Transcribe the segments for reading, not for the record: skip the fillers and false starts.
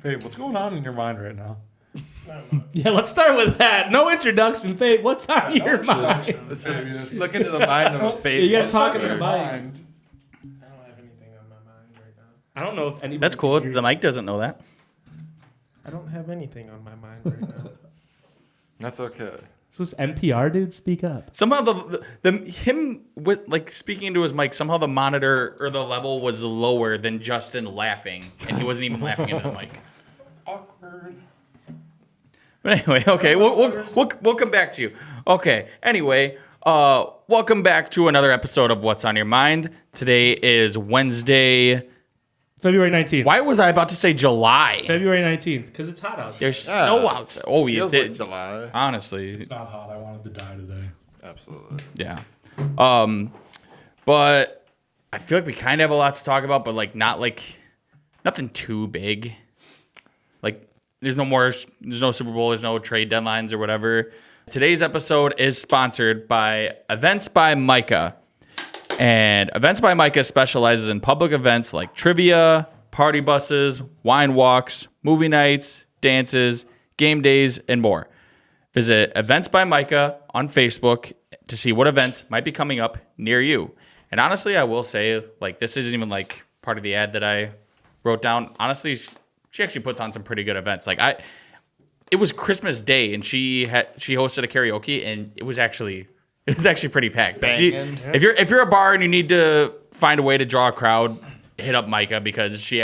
Fabe, what's going on in your mind right now? Yeah, let's start with that. No introduction, Fabe. What's on your mind? Let's just look into the mind of a Fabe. You gotta talk in your Mind. mind. I don't have anything on my mind right now. I don't know if anybody. That's cool. can hear The mic doesn't know that. I don't have anything on my mind right now. That's okay. This was NPR, dude. Speak up. Somehow him with like speaking into his mic. Somehow the monitor or the level was lower than Justin laughing, and he wasn't even laughing into the mic. Awkward. But anyway, okay, we'll come back to you. Okay, anyway, welcome back to another episode of What's on Your Mind. Today is Wednesday. February 19th. Why was I about to say July? February 19th, because it's hot out there. There's snow outside. Oh, yeah. Feels like July. Honestly, It's not hot. I wanted to die today. Absolutely. yeah. But I feel like we kind of have a lot to talk about, but like nothing too big. Like there's no Super Bowl, there's no trade deadlines or whatever. Today's episode is sponsored by Events by Micah. And Events by Micah specializes in public events like trivia, party buses, wine walks, movie nights, dances, game days, and more. Visit Events by Micah on Facebook to see what events might be coming up near you. And honestly, I will say, like, this isn't even like part of the ad that I wrote down. Honestly, she actually puts on some pretty good events. Like it was Christmas Day, and she hosted a karaoke, and it was actually pretty packed. If you're a bar and you need to find a way to draw a crowd, hit up Micah because she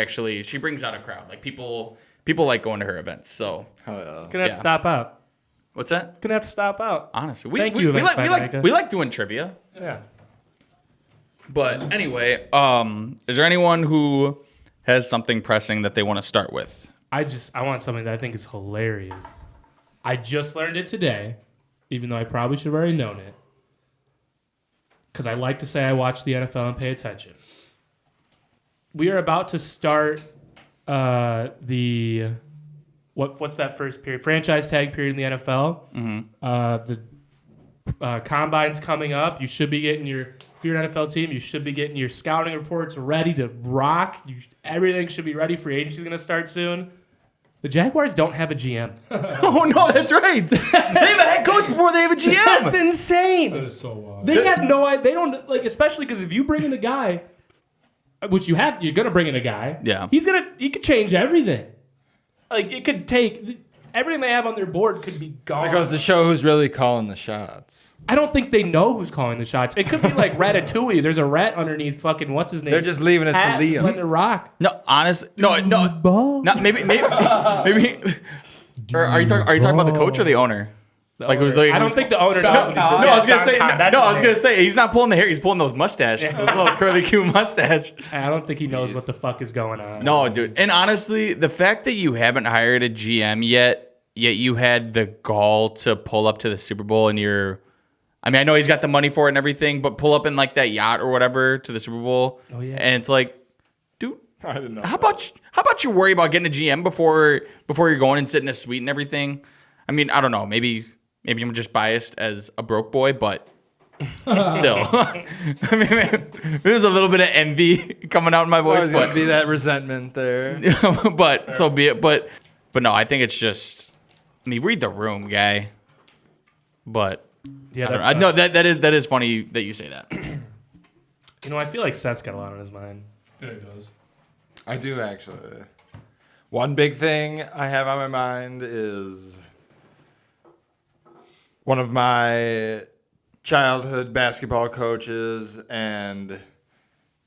brings out a crowd. Like people like going to her events. So Hell yeah. Gonna have to stop out. what's that? Gonna have to stop out. Honestly, Thank you, Events by Micah. we like doing trivia. Yeah. But anyway, is there anyone who has something pressing that they want to start with? I want something that I think is hilarious. I just learned it today, even though I probably should have already known it. Because I like to say I watch the NFL and pay attention. We are about to start the what's that first period? Franchise tag period in the NFL. Mm-hmm. The combine's coming up. You should be getting if you're an NFL team, you should be getting your scouting reports ready to rock. Everything should be ready. Free agency's going to start soon. The Jaguars don't have a GM. Oh no, that's right. They have a head coach before they have a GM. That's insane. That is so wild. They have no idea. They don't like, especially because if you bring in a guy, which you're gonna bring in a guy. Yeah. He could change everything. Like it could take everything they have on their board could be gone. That goes to show who's really calling the shots. I don't think they know who's calling the shots. It could be like Ratatouille. There's a rat underneath fucking what's his name. They're just leaving it to Hat, Liam. letting it rock. No, honestly, no. Not maybe. Or are you talking about the coach or the owner? I don't think the owner knows. No, I was gonna say he's not pulling the hair. He's pulling those those little curly Q mustache. I don't think he knows what the fuck is going on. No, dude. And honestly, the fact that you haven't hired a GM yet you had the gall to pull up to the Super Bowl and I know he's got the money for it and everything, but pull up in like that yacht or whatever to the Super Bowl. Oh yeah. And it's like, dude, I didn't know. How about you worry about getting a GM before you're going and sit in a suite and everything? I mean, I don't know. Maybe I'm just biased as a broke boy, but still, I mean, there's a little bit of envy coming out in my voice. There's going to be that resentment there. But so be it. But no, I think it's just. I mean, read the room, guy. But yeah, I know that is funny that you say that. I feel like Seth's got a lot on his mind. Yeah, it does. I do, actually. One big thing I have on my mind is one of my childhood basketball coaches and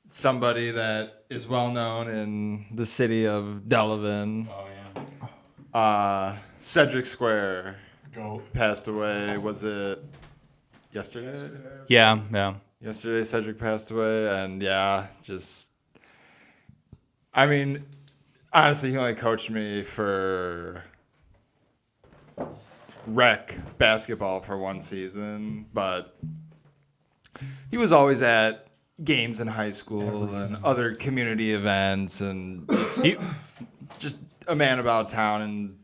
somebody that is well known in the city of Delavan. Oh yeah. Cedric Square Go. passed away. Was it yesterday? Yeah. Yesterday, Cedric passed away, and I mean, honestly, he only coached me for rec basketball for one season, but he was always at games in high school and other community events, and just a man about town. And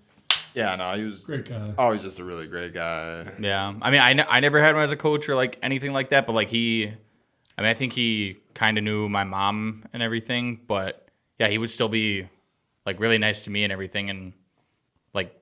he was Great guy. always just a really great guy. Yeah. I mean, I never had him as a coach or like anything like that, but like I think he kind of knew my mom and everything, but yeah, he would still be like really nice to me and everything, and like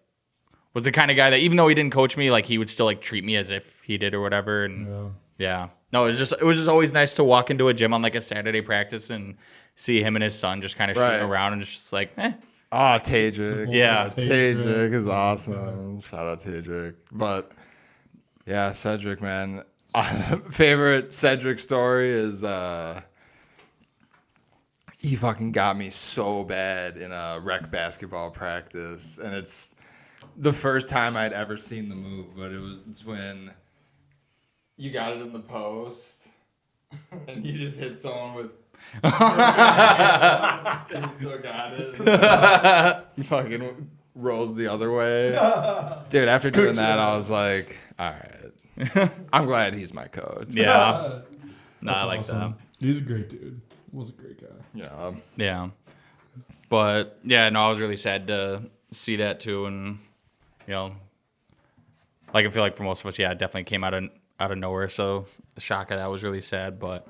was the kind of guy that even though he didn't coach me, like he would still like treat me as if he did or whatever. And yeah. No, it was just always nice to walk into a gym on like a Saturday practice and see him and his son just kind of shooting around and just like, Oh, Tadrick. Yeah. Tadrick is awesome. Shout out Tadrick. But yeah, Cedric, man. Favorite Cedric story is he fucking got me so bad in a rec basketball practice. And it's the first time I'd ever seen the move, but it's when you got it in the post and you just hit someone with and you still got it. He fucking rolls the other way. Dude, after doing that, I was like, all right. I'm glad he's my coach. yeah. No, I like Awesome. He's a great dude. Was a great guy. Yeah. that. Yeah. But yeah, no, I was really sad to see that too. And, like I feel like for most of us, yeah, it definitely came out of nowhere. So the shock of that was really sad. But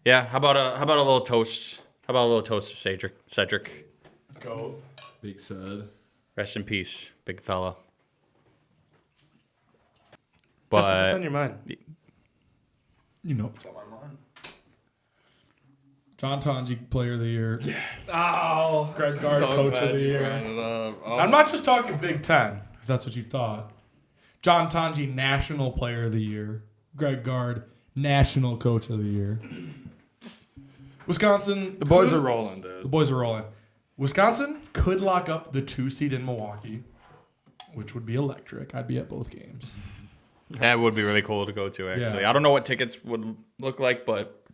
yeah, how about a little toast? How about a little toast to Cedric? Go. Big said. Rest in peace, big fella. What's But on your mind? You know what's on my mind. John Tonji, Player of the Year. Yes. Oh, Greg Gard, Coach of the Year. I'm not just talking Big Ten, if that's what you thought. John Tonji, National Player of the Year. Greg Gard, National Coach of the Year. Wisconsin. The boys are rolling, dude. The boys are rolling. Wisconsin could lock up the 2 seed in Milwaukee, which would be electric. I'd be at both games. that would be really cool to go to, actually. Yeah. I don't know what tickets would look like, but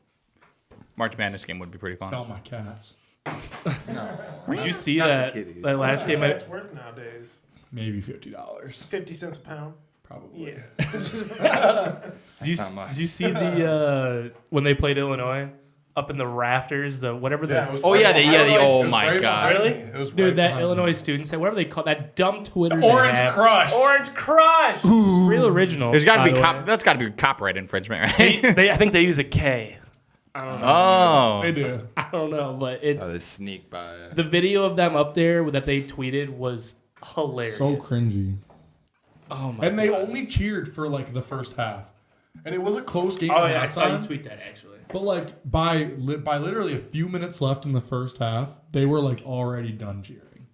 March Madness game would be pretty fun. Sell my cats. did you see Not the that kitty. last game? It's worth nowadays. Maybe $50. 50 cents a pound. Probably. Yeah. Did you see the when they played Illinois up in the rafters? The whatever the oh my God. Really? It was Dude, right that behind Illinois me. student said whatever they call that dumb Twitter. Orange they have. Crush. Orange Crush. Real original. There's got to by be the way. that's got to be copyright infringement, right? I think they use a K. I don't know. Oh. They do. I don't know, but They it's sneak by. the video of them up there that they tweeted was hilarious. So cringy. Oh my And they God. only cheered for like the first half. And it was a close game. Oh at yeah, I saw you halftime. tweet that actually. But like by literally a few minutes left in the first half, they were like already done cheering.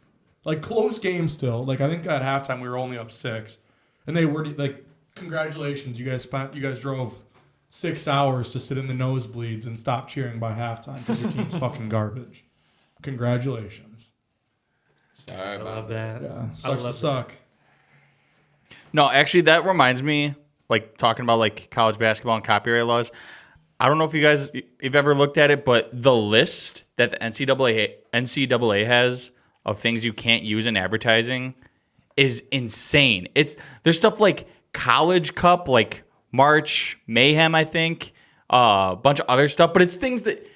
Like close game still. Like I think at halftime we were only up 6, and they were like, "Congratulations, you guys drove 6 hours to sit in the nosebleeds and stop cheering by halftime because your team's fucking garbage. Congratulations." Sorry I about love that. Yeah, I sucks to love suck. No, actually, that reminds me, like talking about like college basketball and copyright laws. I don't know if you guys have ever looked at it, but the list that the NCAA has of things you can't use in advertising is insane. There's stuff like College Cup, like March Mayhem, I think, a bunch of other stuff, but it's things that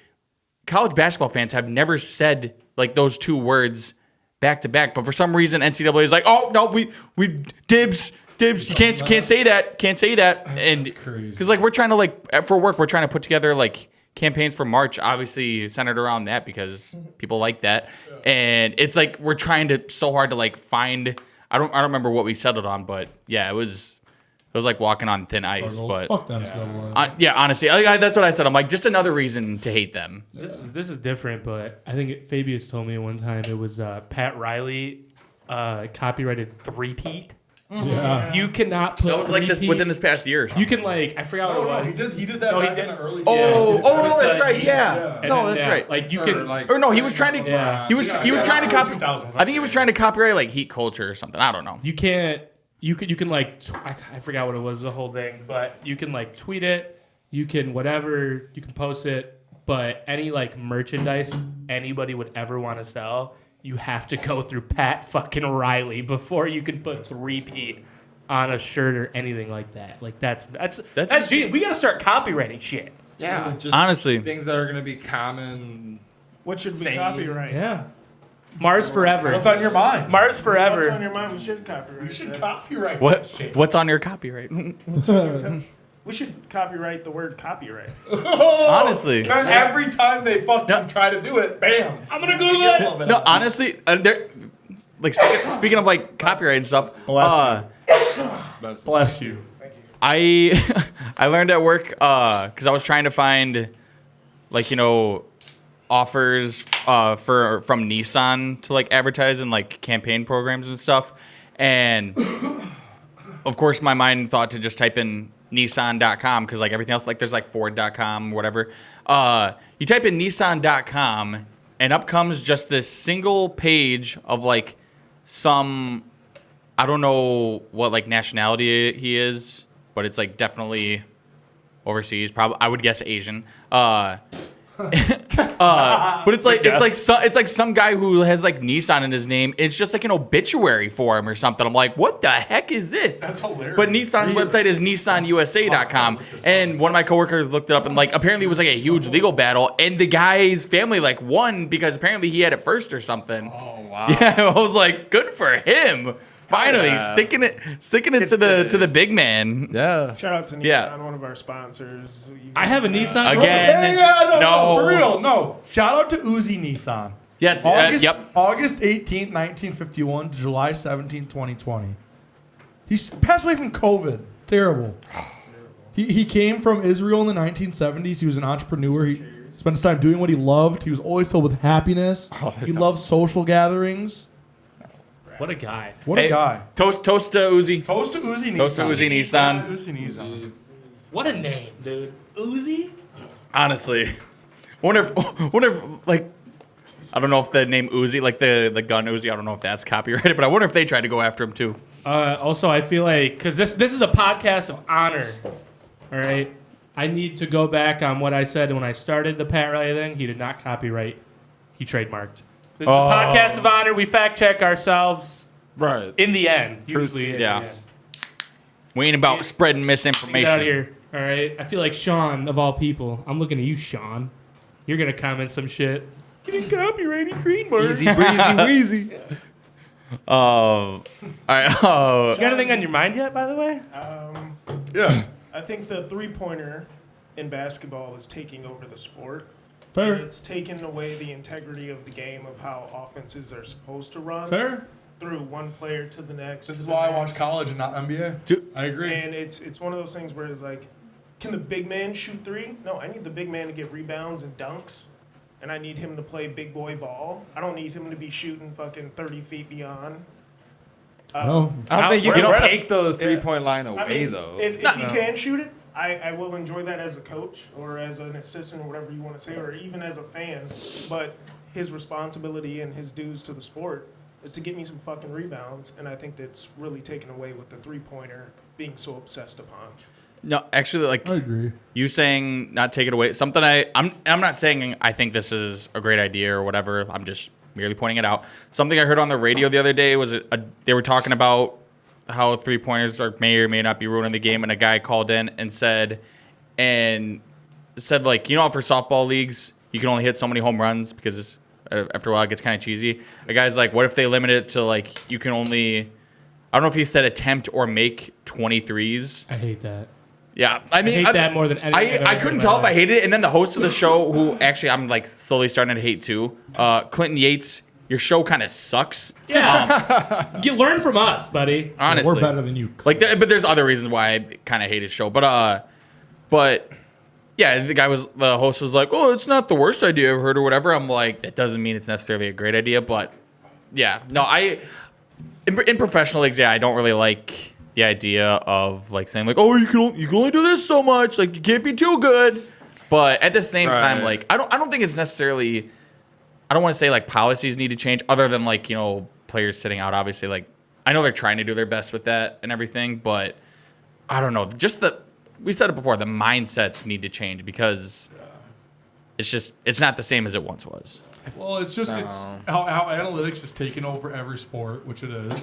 college basketball fans have never said like those 2 words back to back. But for some reason, NCAA is like, oh no, we dibs. You can't say that. And crazy. because like we're trying to like for work, we're trying to put together like campaigns for March, obviously centered around that because people like that. And it's like we're trying to so hard to like find. I don't remember what we settled on, but yeah, it was like walking on thin ice. But Fuck them. honestly, that's what I said. I'm like just another reason to hate them. This is different, but I think Fabius told me one time it was Pat Riley copyrighted three-peat. Yeah. You cannot put That was like this three-peat- within this past year. Or something. You can like I forgot what it was. He did that No, he back in did. the early Oh, days. no, that's right. Yeah. Yeah. And No, then, that's yeah, right. Like you can Or no, he was trying to. Yeah. He was trying to copy. 2000s. I think he was trying to copyright like heat culture or something. I don't know. you can't you can like I forgot what it was the whole thing, but you can like tweet it, you can whatever, you can post it, but any like merchandise anybody would ever want to sell, you have to go through Pat fucking Riley before you can put three-peat on a shirt or anything like that. Like that's genius. We gotta start copywriting shit. Yeah. Just Honestly. things that are going to be common. What should we Sayings. copyright? Yeah. Mars Forever. What's on your mind? Mars What's on Forever. your mind? We should copyright. You should that. copyright that shit. What's on your copyright? We should copyright the word copyright. Honestly. Because every time they fucking try to do it, bam. I'm gonna Google it. No, honestly, like speaking of like copyright and stuff. Bless you. I I learned at work because I was trying to find like offers from Nissan to like advertise in like campaign programs and stuff, and of course my mind thought to just type in Nissan.com because like everything else, like there's like Ford.com, whatever. You type in Nissan.com and up comes just this single page of like some, I don't know what like nationality he is, but it's like definitely overseas. Probably I would guess Asian. But it's like some guy who has like Nissan in his name. It's just like an obituary for him or something. I'm like, what the heck is this? That's hilarious. But Nissan's website is nissanusa.com, and one of my coworkers looked it up, and like apparently it was like a huge legal battle, and the guy's family like won because apparently he had it first or something. Oh wow. Yeah, I was like, good for him. Finally, Yeah. sticking it to the big man. Yeah. Shout out to Nissan, Yeah. one of our sponsors. I have a Nissan. Again. No, No. for real, no. Shout out to Uzi Nissan. Yeah, it's, yep. August 18th, 1951 to July 17th, 2020. He passed away from COVID. Terrible. He came from Israel in the 1970s. He was an entrepreneur. He spent his time doing what he loved. He was always filled with happiness. He loved social gatherings. What a guy. What a guy. Toast to Uzi. Toast to Uzi Nissan. Toast to Uzi Nissan. Toast to Uzi Nissan. What a name, dude. Uzi? Honestly, wonder if like I don't know if the name Uzi, like the gun Uzi, I don't know if that's copyrighted, but I wonder if they tried to go after him too. Also, I feel like, because this is a podcast of honor, all right? I need to go back on what I said when I started the Pat Riley thing. He did not copyright. He trademarked. This is a podcast of honor. We fact check ourselves Right. in the end. Truth, Usually, yeah. in the end. We ain't about spreading Get misinformation. out of here, all right? I feel like Sean, of all people, I'm looking at you, Sean. You're going to comment some shit. You didn't copyright any trademark. Easy breezy wheezy. All right. You got anything on your mind yet, by the way? Yeah. I think the three-pointer in basketball is taking over the sport. Fair. It's taken away the integrity of the game of how offenses are supposed to run Fair. through one player to the next. This is to the why I next. watch college and not NBA. Dude. I agree. And it's one of those things where it's like, can the big man shoot three? No, I need the big man to get rebounds and dunks. And I need him to play big boy ball. I don't need him to be shooting fucking 30 feet beyond. No. I don't think you You can don't- take the 3-point line away I mean, though. if he can shoot it, I will enjoy that as a coach or as an assistant or whatever you want to say, or even as a fan. But his responsibility and his dues to the sport is to get me some fucking rebounds. And I think that's really taken away with the three-pointer being so obsessed upon. No, actually, like I agree. you saying not take it away. Something I'm not saying I think this is a great idea or whatever. I'm just merely pointing it out. Something I heard on the radio the other day was they were talking about how three-pointers may or may not be ruining the game, and a guy called in and said like, you know, for softball leagues you can only hit so many home runs because after a while it gets kind of cheesy. A guy's like, what if they limit it to like you can only, I don't know if he said attempt or make 23s. I hate that. Yeah, I mean, hate that more than anything I've ever I heard couldn't in tell my if I life. hated it, and then the host of the show, who actually I'm like slowly starting to hate too, Clinton Yates. Your show kind of sucks. Yeah. You learn from us, buddy. Honestly, We're better than you. Like, but there's other reasons why I kind of hate his show. But yeah, the host was like, "Oh, it's not the worst idea I've heard or whatever." I'm like, that doesn't mean it's necessarily a great idea, but yeah, no, in professional leagues, yeah, I don't really like the idea of like saying like, "Oh, you can only do this so much, like you can't be too good." But at the same time, Right. like I don't think it's necessarily. I don't want to say like policies need to change, other than like, you know, players sitting out. Obviously, like I know they're trying to do their best with that and everything, but I don't know. Just we said it before, the mindsets need to change because it's not the same as it once was. Well, it's just it's how analytics is taking over every sport, which it is.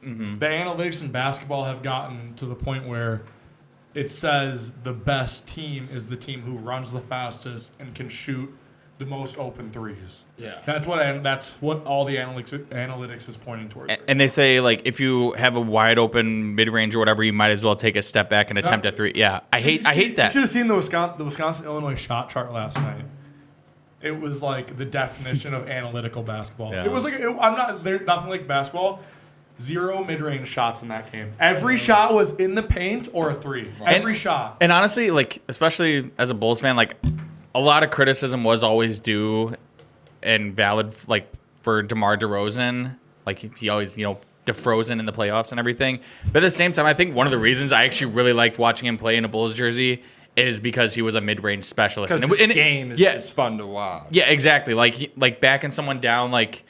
Mm-hmm. The analytics in basketball have gotten to the point where it says the best team is the team who runs the fastest and can shoot the most open threes. Yeah. That's what all the analytics is pointing towards. And they say, like, if you have a wide open mid-range or whatever, you might as well take a step back and attempt a three. Yeah, I hate You that. should have seen the Wisconsin-Illinois shot chart last night. It was like the definition of analytical basketball. Yeah. It was like nothing like basketball. 0 mid-range shots in that game. Every shot was in the paint or a three. Every shot. And honestly, like, especially as a Bulls fan, like, a lot of criticism was always due and valid, like, for DeMar DeRozan. Like, he always, defrozen in the playoffs and everything. But at the same time, I think one of the reasons I actually really liked watching him play in a Bulls jersey is because he was a mid-range specialist. Because his game is just fun to watch. Yeah, exactly. Like backing someone down, like,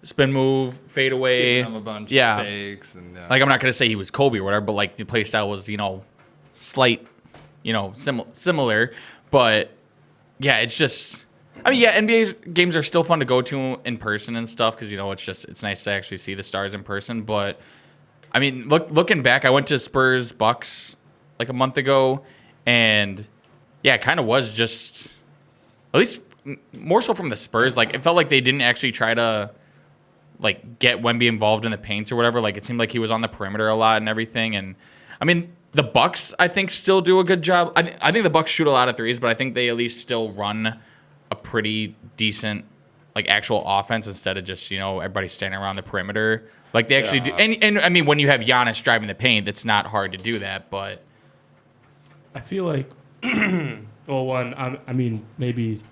spin move, fade away. Giving him a bunch of fakes. And, Like, I'm not going to say he was Kobe or whatever, but, like, the play style was, slight, similar. But, yeah, it's just... I mean, yeah, NBA's games are still fun to go to in person and stuff because, it's nice to actually see the stars in person. But, I mean, looking back, I went to Spurs Bucks, like, a month ago. And, yeah, it kind of was just... At least more so from the Spurs. Like, it felt like they didn't actually try to... like, get Wemby involved in the paints or whatever. Like, it seemed like he was on the perimeter a lot and everything. And, I mean, the Bucks, I think, still do a good job. I think the Bucks shoot a lot of threes, but I think they at least still run a pretty decent, like, actual offense instead of just, everybody standing around the perimeter. Like, they actually do. And, I mean, when you have Giannis driving the paint, it's not hard to do that, but... I feel like, I mean, maybe...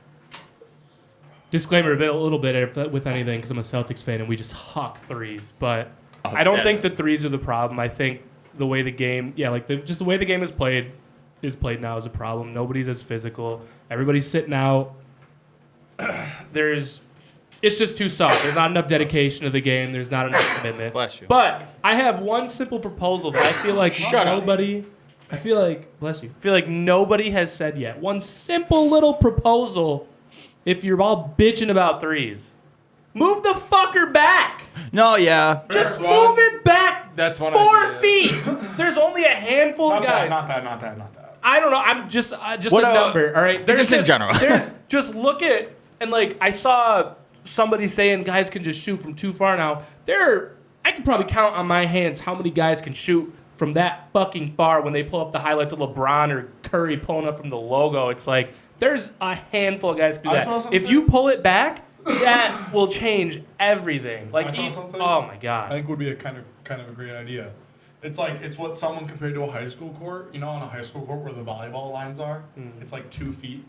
Disclaimer a little bit with anything because I'm a Celtics fan and we just hawk threes. But I don't think the threes are the problem. I think the way the game, just the way the game is played now is a problem. Nobody's as physical. Everybody's sitting out. It's just too soft. There's not enough dedication to the game. There's not enough commitment. Bless you. But I have one simple proposal that I feel like I feel like nobody has said yet. One simple little proposal. If you're all bitching about threes, move the fucker back. No, yeah. Just move it back. That's one 4 idea. feet. There's only a handful of guys. Not that. I don't know. I'm just What a number. All right. Just in general. Just look at and like I saw somebody saying guys can just shoot from too far now. I can probably count on my hands how many guys can shoot from that fucking far when they pull up the highlights of LeBron or Curry pulling up from the logo. It's like there's a handful of guys who do that. If you pull it back, that will change everything. Like, oh my god! I think would be a kind of a great idea. It's what someone compared to a high school court. On a high school court where the volleyball lines are, it's like 2 feet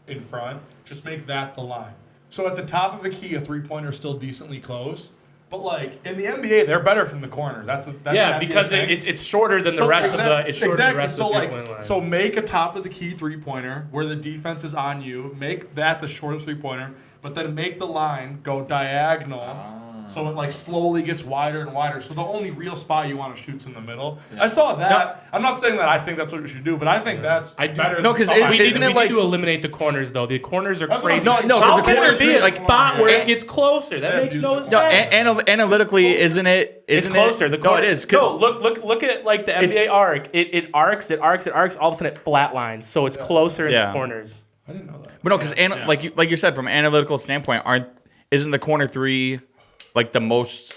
in front. Just make that the line. So at the top of a key, a 3-pointer is still decently close. But like in the NBA, they're better from the corners. That's because it's shorter than the rest of the. It's shorter than the rest of the 3-point line. So make a top of the key 3-pointer where the defense is on you. Make that the shortest 3-pointer, but then make the line go diagonal. So it like slowly gets wider and wider. So the only real spot you want to shoot's in the middle. Yeah. I saw that. I'm not saying that I think that's what we should do, but I think that's better. No, because we need to eliminate the corners though. The corners are crazy. No, how because can the corners there be a spot where it gets closer? That makes no sense. No, analytically, isn't it? It's closer. It is. No, look at like the NBA arc. It arcs. All of a sudden it flatlines. So it's closer in the corners. I didn't know that. But no, because like you said, from an analytical standpoint, isn't the corner three like the most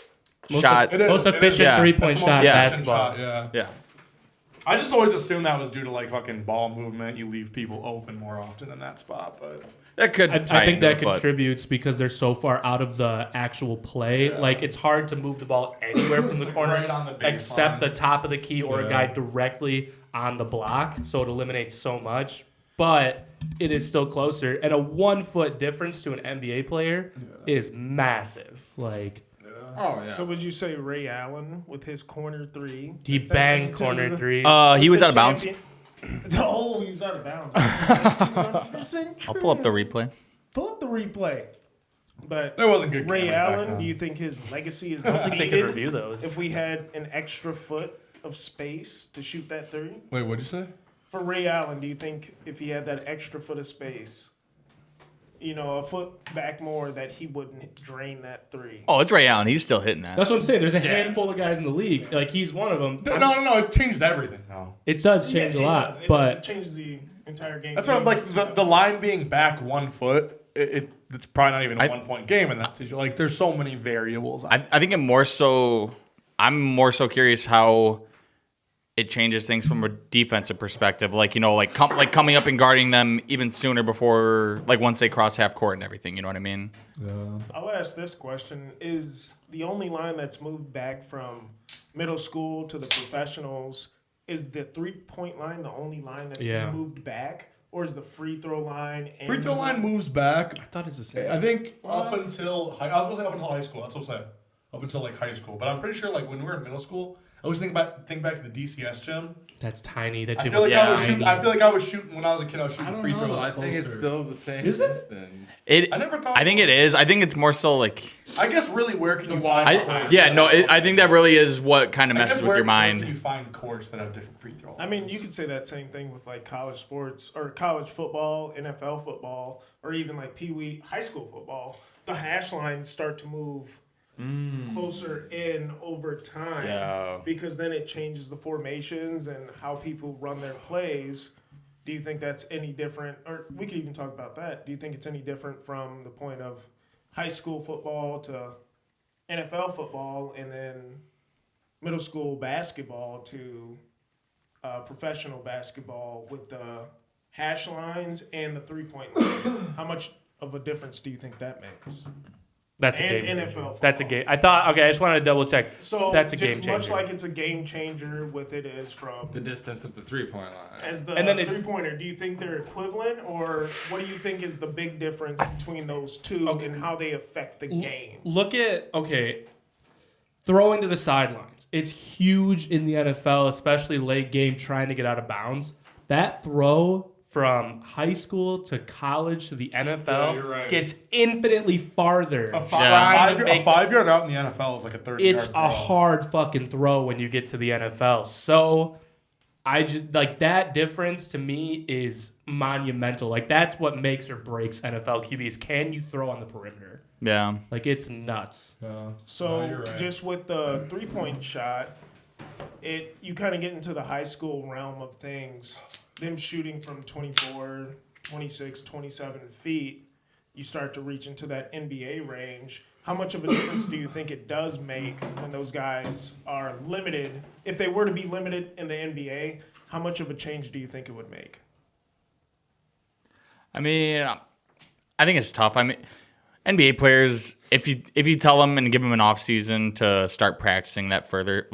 efficient 3-point shot in basketball? Yeah. I just always assumed that was due to like fucking ball movement. You leave people open more often in that spot, but that could. I think that contributes because they're so far out of the actual play. Yeah. Like it's hard to move the ball anywhere from the corner right on the except the top of the key or a guy directly on the block. So it eliminates so much, but it is still closer. And a 1 foot difference to an NBA player is massive. Like. Oh yeah. So would you say Ray Allen with his corner 3? He banged corner 3. He was out of bounds. Oh, he was out of bounds. 100% true. I'll pull up the replay. Pull up the replay. But it wasn't good. Ray Allen, do you think his legacy is I don't think they could defeated review those. if we had an extra foot of space to shoot that 3? Wait, what'd you say? For Ray Allen, do you think if he had that extra foot of space, a foot back more, that he wouldn't drain that 3? Oh, it's Ray Allen. He's still hitting that. That's what I'm saying. There's a handful of guys in the league. Like, he's one of them. No. It changed everything now. It does change a lot, but it changes the entire game. That's what I'm like. The line being back 1 foot it's probably not even a I- 1-point game in that situation. Like, there's so many variables. I think I'm more so curious how it changes things from a defensive perspective. Like, like coming up and guarding them even sooner before, like once they cross half court and everything. You know what I mean? I'll ask this question. Is the only line that's moved back from middle school to the professionals, is the 3-point line the only line that's been moved back? Or is the free throw line? And Free throw line moves back. I thought it's the same. I think up until I was going to say up until high school. That's what I'm saying. Up until like high school, but I'm pretty sure like when we were in middle school, I always think back to the DCS gym. That's tiny. That I gym feel was like I was tiny. shooting. I feel like I was shooting when I was a kid. I was shooting free throws. I think it's closer. still the same Is it? distance. I never thought. I think it is. I think it's more so like. I guess really, where can you find? I think that really is what kind of I guess messes with where your can you mind. find courts that have different free throw lines? I mean, you could say that same thing with like college sports or college football, NFL football, or even like Pee-wee high school football. The hash lines start to move closer in over time. Yeah. Because then it changes the formations and how people run their plays. Do you think that's any different? Or we could even talk about that. Do you think it's any different from the point of high school football to NFL football and then middle school basketball to professional basketball with the hash lines and the 3-point line? How much of a difference do you think that makes? That's a And game NFL changer. football. That's a game. I thought. Okay, I just wanted to double check. So that's a just game changer. much like it's a game changer with it is from The distance of the 3-point line. as the And then it's- 3-pointer. Do you think they're equivalent, or what do you think is the big difference between those two Okay. and how they affect the game? Look at throwing to the sidelines. It's huge in the NFL, especially late game, trying to get out of bounds. That throw from high school to college to the NFL you're right. gets infinitely farther. A Trying to make- 5-yard out in the NFL is like a 30-yard It's throw. a hard fucking throw when you get to the NFL. So I just like that difference to me is monumental. Like that's what makes or breaks NFL QBs. Can you throw on the perimeter? Yeah. Like it's nuts. Yeah. So No, you're right. just with the 3-point shot, you kind of get into the high school realm of things. Them shooting from 24, 26, 27 feet, you start to reach into that NBA range. How much of a difference do you think it does make when those guys are limited? If they were to be limited in the NBA, how much of a change do you think it would make? I mean, I think it's tough. I mean, NBA players, if you tell them and give them an off season to start practicing that further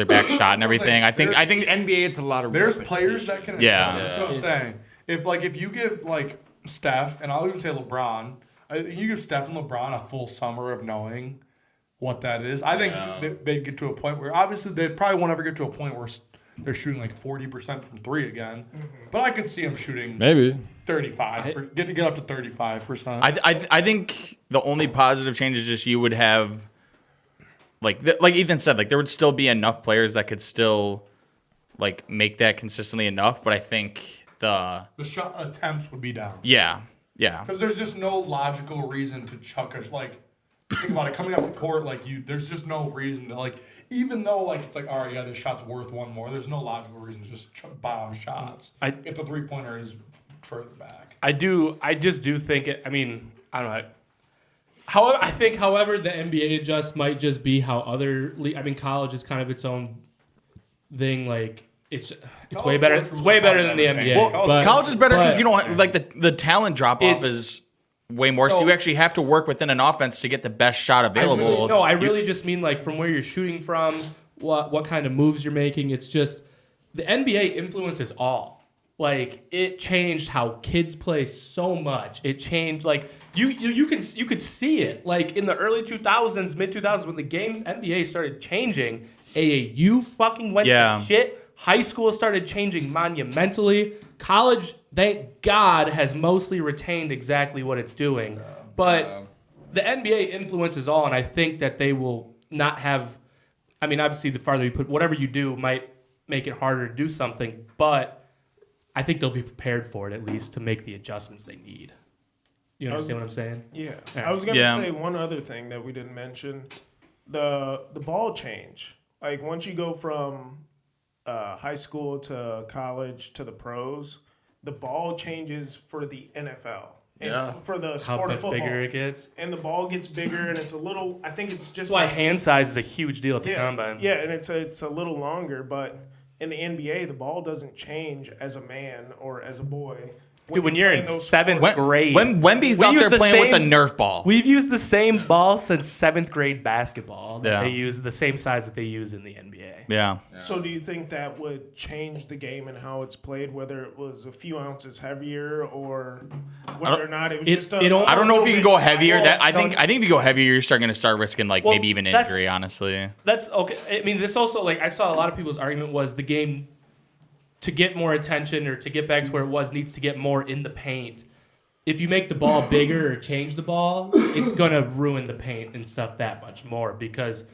back shot and everything, I think NBA, it's a lot of There's repetition. players that can. Yeah. That's what I'm saying. If you give like Steph and I'll even say LeBron, you give Steph and LeBron a full summer of knowing what that is. I think they'd get to a point where obviously they probably won't ever get to a point where they're shooting like 40% from three again. But I could see them shooting Maybe. 35. Get up to 35%. I think the only positive change is just you would have, like Ethan said, like there would still be enough players that could still like make that consistently enough. But I think the shot attempts would be down. yeah. Because there's just no logical reason to chuck think about it, coming up the court, there's just no reason to, even though, it's like, all right, yeah, this shot's worth one more, there's no logical reason to just bomb shots if the three-pointer is further back. I just do think it. I mean, I don't know. However, the NBA might just be how college is kind of its own thing. Like it's way better. It's way better than the NBA. Well, college is better because you don't the talent drop off is way more. So you actually have to work within an offense to get the best shot available. I really just mean from where you're shooting from, what kind of moves you're making. It's just the NBA influences all. It changed how kids play so much. It changed you could see it in the early 2000s, mid 2000s when the game NBA started changing. AAU fucking went to shit. High school started changing monumentally. College, thank God, has mostly retained exactly what it's doing. But the NBA influences all, and I think that they will not have. I mean, obviously, the farther you put, whatever you do might make it harder to do something, but I think they'll be prepared for it at least to make the adjustments they need. You understand what I'm saying? Yeah. Yeah. I was going to say one other thing that we didn't mention. The ball change. Once you go from high school to college to the pros, the ball changes for the NFL. for the How sport of much football. bigger it gets. And the ball gets bigger, and it's a little. I think it's just That's why hand size is a huge deal at the yeah, combine. yeah, and it's a little longer, but in the NBA, the ball doesn't change as a man or as a boy. Dude, when you're play in those 7th sports. grade. When Wemby's We out use there the playing with a same- Nerf ball. We've used the same ball since 7th grade basketball. That Yeah. They use the same size that they use in the NBA. Yeah. So do you think that would change the game and how it's played, whether it was a few ounces heavier or whether or not it was it- just it don't- I don't know if you can go heavier. Well, I think if you go heavier, you're starting to start risking like Well, maybe even that's- injury. Honestly, That's okay. I mean, this also, like, I saw a lot of people's argument was the game, to get more attention or to get back to where it was, needs to get more in the paint. If you make the ball bigger or change the ball, it's going to ruin the paint and stuff that much more because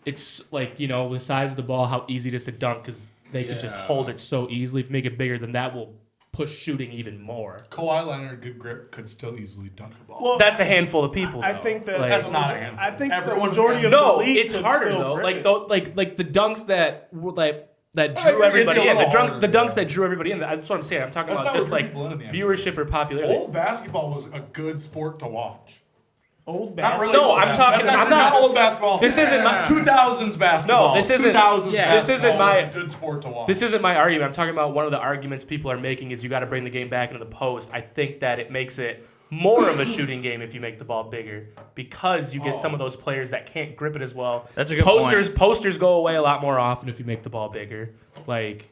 it's like, you know, the size of the ball, how easy it is to dunk because they can just hold it so easily. If you make it bigger, then that will push shooting even more. Kawhi Leonard, good grip, could still easily dunk a ball. Well, That's a handful of people. I though. think that Like- That's not a handful. I think the Everyone majority of can. No, the league it's could harder still though. grip Like it. like the dunks that It'd drew be everybody a in. The little dunks harder, that drew everybody in. That's what I'm saying. I'm talking That's about not just what like people in the NBA. viewership or popularity. Old basketball was a good sport to watch. Old Not really basketball. No, I'm talking- I'm not- old basketball. This isn't my- 2000s basketball. No, this isn't- 2000s yeah, this isn't basketball my- was a good sport to watch. This isn't my argument. I'm talking about one of the arguments people are making is you got to bring the game back into the post. I think that it makes it more of a shooting game if you make the ball bigger because you get some of those players that can't grip it as well. That's a good Posters go away a lot more often if you make the ball bigger, like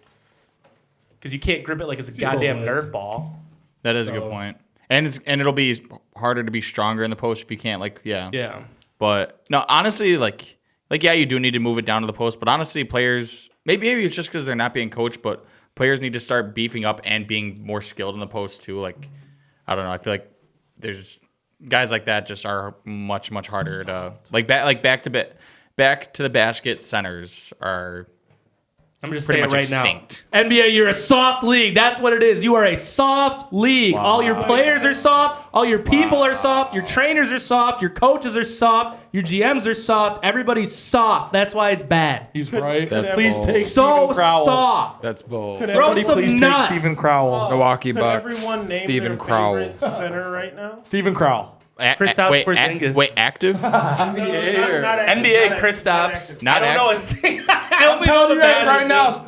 because you can't grip it like it's a See both goddamn ways. Nerf ball. that is a good So- point. And it'll be harder to be stronger in the post if you can't Yeah. But no, honestly, like yeah, you do need to move it down to the post. But honestly, players maybe it's just because they're not being coached, but players need to start beefing up and being more skilled in the post too. Like I don't know, I feel like there's guys like that just are much harder to back to the basket centers are. I'm just Pretty saying much right extinct. now. NBA, you're a soft league. That's what it is. You are a soft league. All your players are soft. All your people are soft. Your trainers are soft. Your coaches are soft. Your GMs are soft. Everybody's soft. That's why it's bad. He's right. That's Please bold. take So Stephen Crowell. soft. That's bold. Could Throw everybody some Please nuts. take Stephen Crowell. Milwaukee Could Bucks. everyone name Stephen their Crowell. favorite center right now? Stephen Crowell. Kristaps Porzingis. Wait, active? Not active, NBA, not active, Kristaps. Not I don't know a active. single. I only know Tell the you guys bad right now, ones.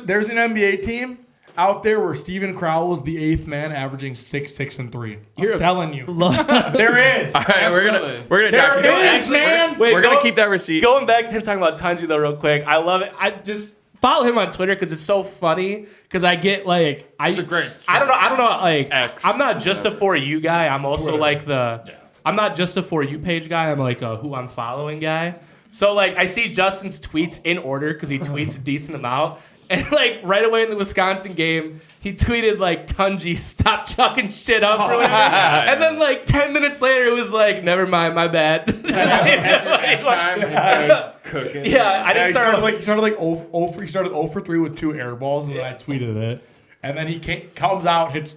there's an NBA team out there where Stephen Crowell was the 8th man, averaging 6, 6, and 3. I'm telling you, there is. All right, we're gonna There talk. is, man. Wait, We're gonna keep that receipt. Going back to him talking about Tunji though, real quick. I love it. I just follow him on Twitter because it's so funny. Because I get like I don't know. Like X. I'm not just a For You guy. I'm also like the. I'm not just a For You page guy. I'm like a who I'm following guy. So like I see Justin's tweets in order because he tweets a decent amount. And like right away in the Wisconsin game, he tweeted like Tunji, stop chucking shit up or whatever. And then like 10 minutes later, it was like, never mind, my bad. Cooking. Yeah, I didn't He start started like 0 for 3 with 2 air balls, and then I tweeted it. And then he comes out, hits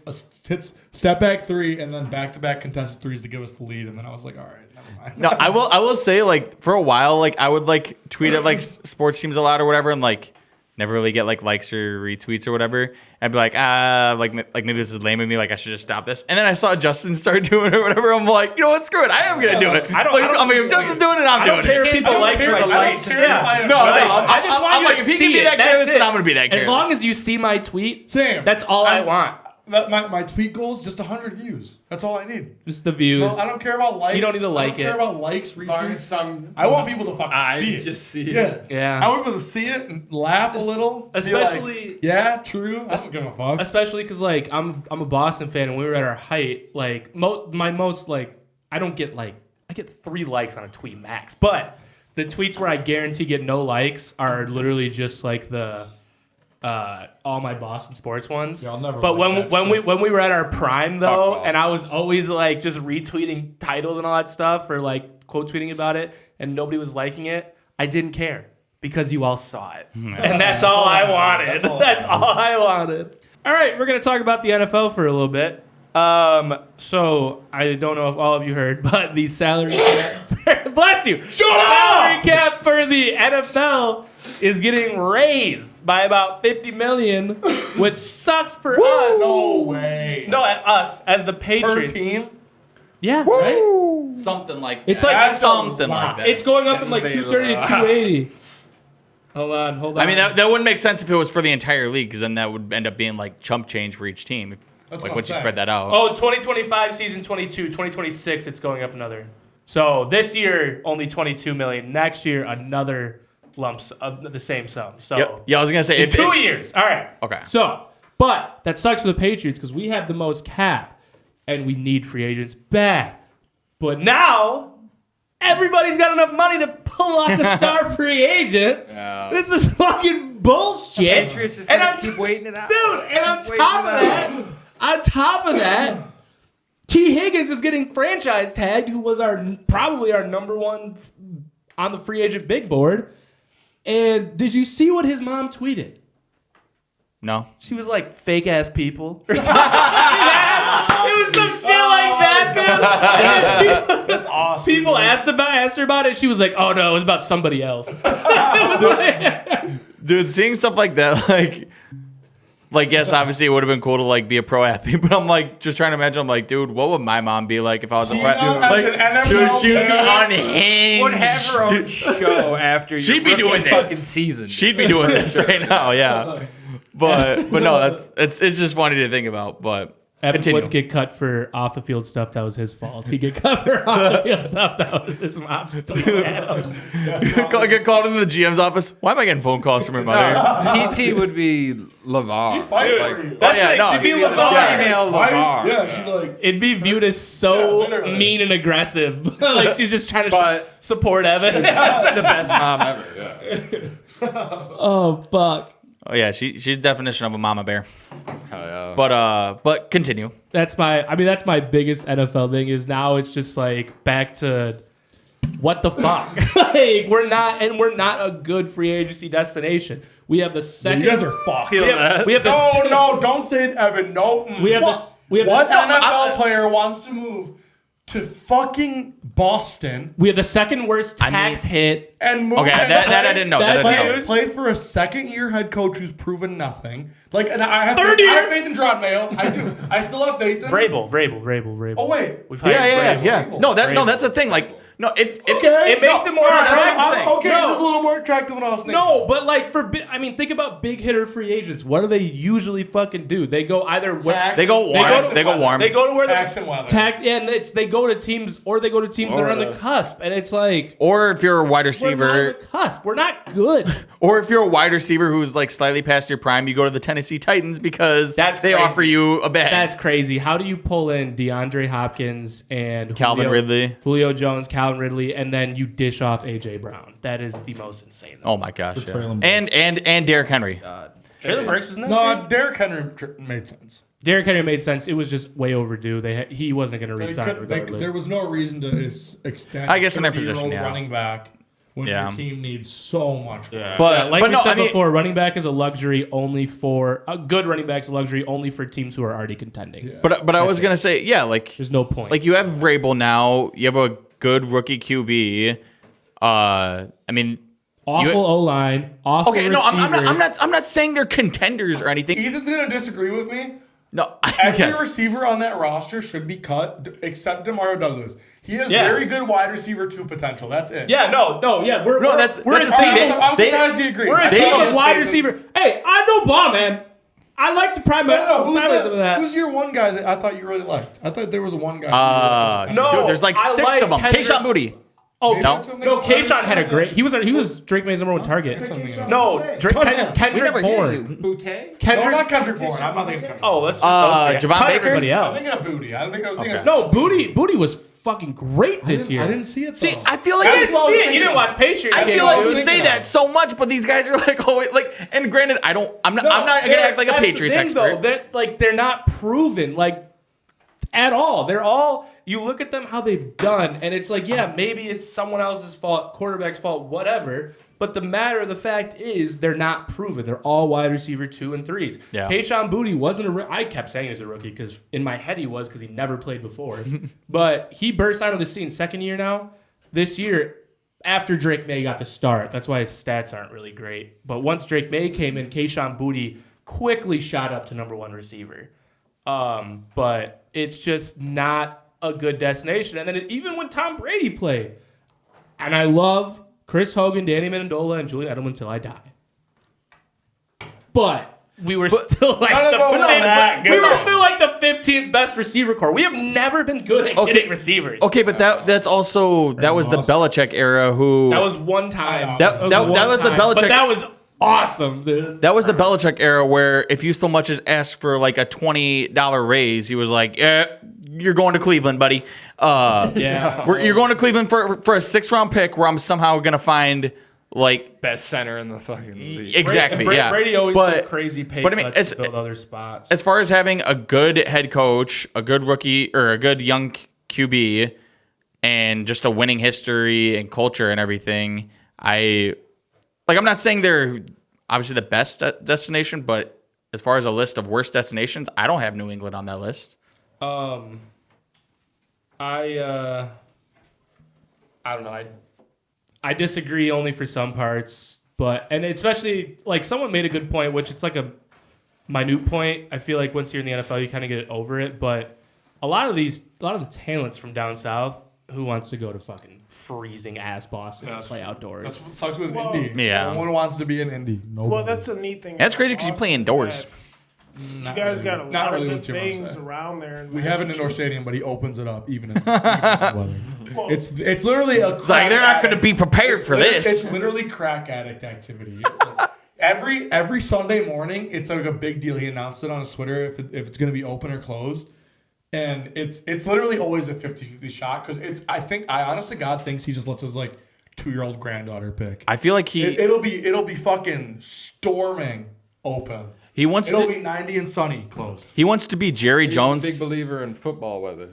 step back 3, and then back-to-back contested 3s to give us the lead. And then I was like, all right, never mind. No, I will say like for a while like I would like tweet at like sports teams a lot or whatever and like never really get like likes or retweets or whatever. I'd be like like maybe this is lame of me, like I should just stop this. And then I saw Justin start doing it or whatever. I'm like, you know what, screw it, I am gonna do it. I mean, if Justin's doing it, I'm I doing don't care it. if people like care my if I don't tweets. care if I- Yeah. No, I just want I'm you like, to if he see can be it. that That's careless, then it. I'm gonna be that careless. As long as you see my tweet, Same. that's all I want. My tweet goal is just 100 views. That's all I need. Just the views. No, I don't care about likes. You don't need to I like don't care it. about likes, As long as retweets. some I want people to fucking eyes see it. just see Yeah. it. Yeah. I want people to see it and laugh a little. be Especially- like, yeah, true. I don't give a fuck. Especially because like I'm a Boston fan and we were at our height. Like my most like I don't get like I get 3 likes on a tweet max, but the tweets where I guarantee get no likes are literally just like the all my Boston sports ones. Yeah, I'll never But like when that we were at our prime though, Boston. and I was always like just retweeting titles and all that stuff or like quote tweeting about it, and nobody was liking it, I didn't care because you all saw it, and that's all I wanted. That's all I wanted. All right, we're gonna talk about the NFL for a little bit. So I don't know if all of you heard, but the salary cap. Bless you. Salary cap for the NFL is getting raised by about $50 million, which sucks for us. No way. No, at us as the Per Patriots. team? Yeah, right. Something like It's that. like That's something a lot. like that. It's going up from like Say 230 to that. 280. Hold on. I mean, that wouldn't make sense if it was for the entire league, because then that would end up being like chump change for each team. That's Like what once I'm you saying. spread that out. Oh, 2025 season 22, 2026 it's going up another. So this year only 22 million. Next year another lumps of the same sum. So Yep. Yeah, I was gonna say in 2 years. All right. Okay. So, but that sucks for the Patriots because we have the most cap and we need free agents bad. But now everybody's got enough money to pull off a star free agent. Yeah. This is fucking bullshit. Patriots just And gonna I'm keep waiting it out. Dude, and on Keep top waiting of it that, T. Higgins is getting franchise tagged, who was probably our number one on the free agent big board. And did you see what his mom tweeted? No. She was like, fake ass people. Or something. It was some shit like that, dude. That's awesome. People asked her about it. She was like, oh no, it was about somebody else. It was like, Dude, seeing stuff like that, like yes, obviously it would have been cool to like be a pro athlete, but I'm like just trying to imagine. I'm like, dude, what would my mom be like if I was a pro athlete? as an Dude, NFL she'd be player, unhinged. Would have her own show after your She'd be rookie doing this. fucking season. She'd be doing this right now, yeah. But no, it's just funny to think about. But Evan continue. wouldn't get cut for off the field stuff. That was his fault. He get cut for off the field stuff. That was his mom's tweeting at him. Get called into the GM's office. Why am I getting phone calls from her mother? TT would be LeVar. Fight for you. That's yeah, like, no, she'd be he'd be LeVar. the Female Why LeVar. is, yeah, she'd be like, It'd be viewed as so Yeah, literally. mean and aggressive. Like she's just trying to But- support Evan. the best mom ever. Yeah. Oh fuck. Oh yeah, she's definition of a mama bear. Hell yeah. But continue. That's my biggest NFL thing is now it's just like back to what the fuck? Like we're not a good free agency destination. We have the second. you guys are fucked. Feel that. We have the No, don't say it, Evan. No. we have what? we have What the, NFL player wants to move to fucking Boston we have the second worst tax hit. and move? Okay, and that play- I didn't know. That's That I didn't know. huge. Play for a second-year head coach who's proven nothing. Like, and I have Third faith, I year? have faith in John Mayo. I do. I still have faith in him. Vrabel. Oh wait. We've hired Yeah. Vrabel. No, Vrabel. that's the thing. Like, no, if Okay. It makes it more that's what I'm attractive. saying. Okay, No. this is a little more attractive than I was thinking. No, but like think about big hitter free agents. What do they usually fucking do? They go either Tax. They go warm. They go warm. They go to where Tax the and weather. and they go to teams or they go to teams that are on the cusp, and it's like Or if you're a wide we're not on receiver, the cusp. We're not good. or if you're a wide receiver who's like slightly past your prime, you go to the Tennessee Titans because That's they crazy. offer you a bag. That's crazy. How do you pull in DeAndre Hopkins and Calvin Ridley. Julio Jones, Calvin Ridley, and then you dish off AJ Brown? That is the most insane. Oh my gosh. Yeah. Traylon And Derrick Henry. Traylon Burks was not. No, Derrick Henry made sense. Derrick Henry made sense. It was just way overdue. He wasn't going to They resign could- regardless. there was no reason to extend. I guess in their 30-year-old position, yeah. running back when Yeah. your team needs so much. Yeah. But like but we no, said I mean, before, running back is a luxury only for a good running back's a luxury only for teams who are already contending. Yeah. but I was gonna say, yeah, like There's no point. you have Vrabel now. You have a good rookie QB. I mean, awful O line, awful okay, no, receivers. I'm not saying they're contenders or anything. Ethan's gonna disagree with me. No, Every yes. receiver on that roster should be cut, except Demario Douglas. He has Yeah. very good wide receiver 2 potential. That's it. Yeah, no, yeah, we're that's we're the in thing. table. I'm They- surprised he agrees. We're in They table don't- wide receiver. Hey, I know ball, man. I like to primary some of that. Who's your one guy that I thought you really liked? I thought there was one guy. No, dude, there's like I 6 like of them. Kendrick- Kayshawn Moody. Oh Maybe no, that's what no, I'm thinking. Kayshawn had a great. He was Drake May's number 1 target. Something No, Cut him. Kendrick Bourne. Butte? No, Kendrick. not Kendrick Bourne. I'm not thinking Kendrick. Oh, let's just Javon cut Baker? everybody I'm else. thinking of Booty. I think I was thinking. Okay. Of No, Booty was fucking great this year. I didn't see it. See, though. I feel like You it's- didn't see it. You didn't watch Patriots. I game, feel like dude. you thinking say of. that so much, but these guys are like, oh, wait, like, and granted, I'm not gonna act like a that's the Patriots thing, expert. Though, that like they're not proven at all. They're all. You look at them how they've done, and it's like, yeah, maybe it's someone else's fault, quarterback's fault, whatever. But the matter of the fact is, they're not proven. They're all wide receiver 2 and 3s. Yeah. Kayshawn Booty wasn't I kept saying he was a rookie because in my head he was because he never played before. But he burst out of the scene second year now. This year, after Drake May got the start. That's why his stats aren't really great. But once Drake May came in, Kayshon Boutte quickly shot up to number 1 receiver. But it's just not a good destination. And then even when Tom Brady played, and I love Chris Hogan, Danny Amendola, and Julian Edelman until I die. But we were still like the 15th best receiver core. We have never been good at getting receivers. Okay, but that was the Belichick era. That was one time. That was the Belichick. But that was awesome, dude. That was the Belichick era where if you so much as asked for like a $20 raise, he was like, you're going to Cleveland, buddy. You're going to Cleveland for a 6th-round pick where I'm somehow going to find like best center in the fucking league. Exactly. Brady always took crazy pay cuts to build other spots. As far as having a good head coach, a good rookie or a good young QB, and just a winning history and culture and everything, I'm not saying they're obviously the best destination, but as far as a list of worst destinations, I don't have New England on that list. I don't know. I disagree only for some parts, and especially like someone made a good point, which it's like a minute point. I feel like once you're in the NFL, you kind of get over it. But a lot of the talents from down south, who wants to go to fucking freezing ass Boston and play outdoors? That's what sucks with Indy. Yeah. No one wants to be in Indy. Well, that's a neat thing. That's crazy because you play indoors. You guys got a lot of good things around there. We have an indoor stadium, but he opens it up even in weather. It's literally a It's like they're not going to be prepared for this. It's literally crack addict activity. Every Sunday morning, it's like a big deal. He announced it on his Twitter if it's going to be open or closed. And it's literally always a 50-50 shot because I honestly God thinks he just lets his like 2-year-old granddaughter pick. I feel like it'll be fucking storming open. It'll be 90 and sunny closed. He wants to be Jerry Jones. He's a big believer in football weather.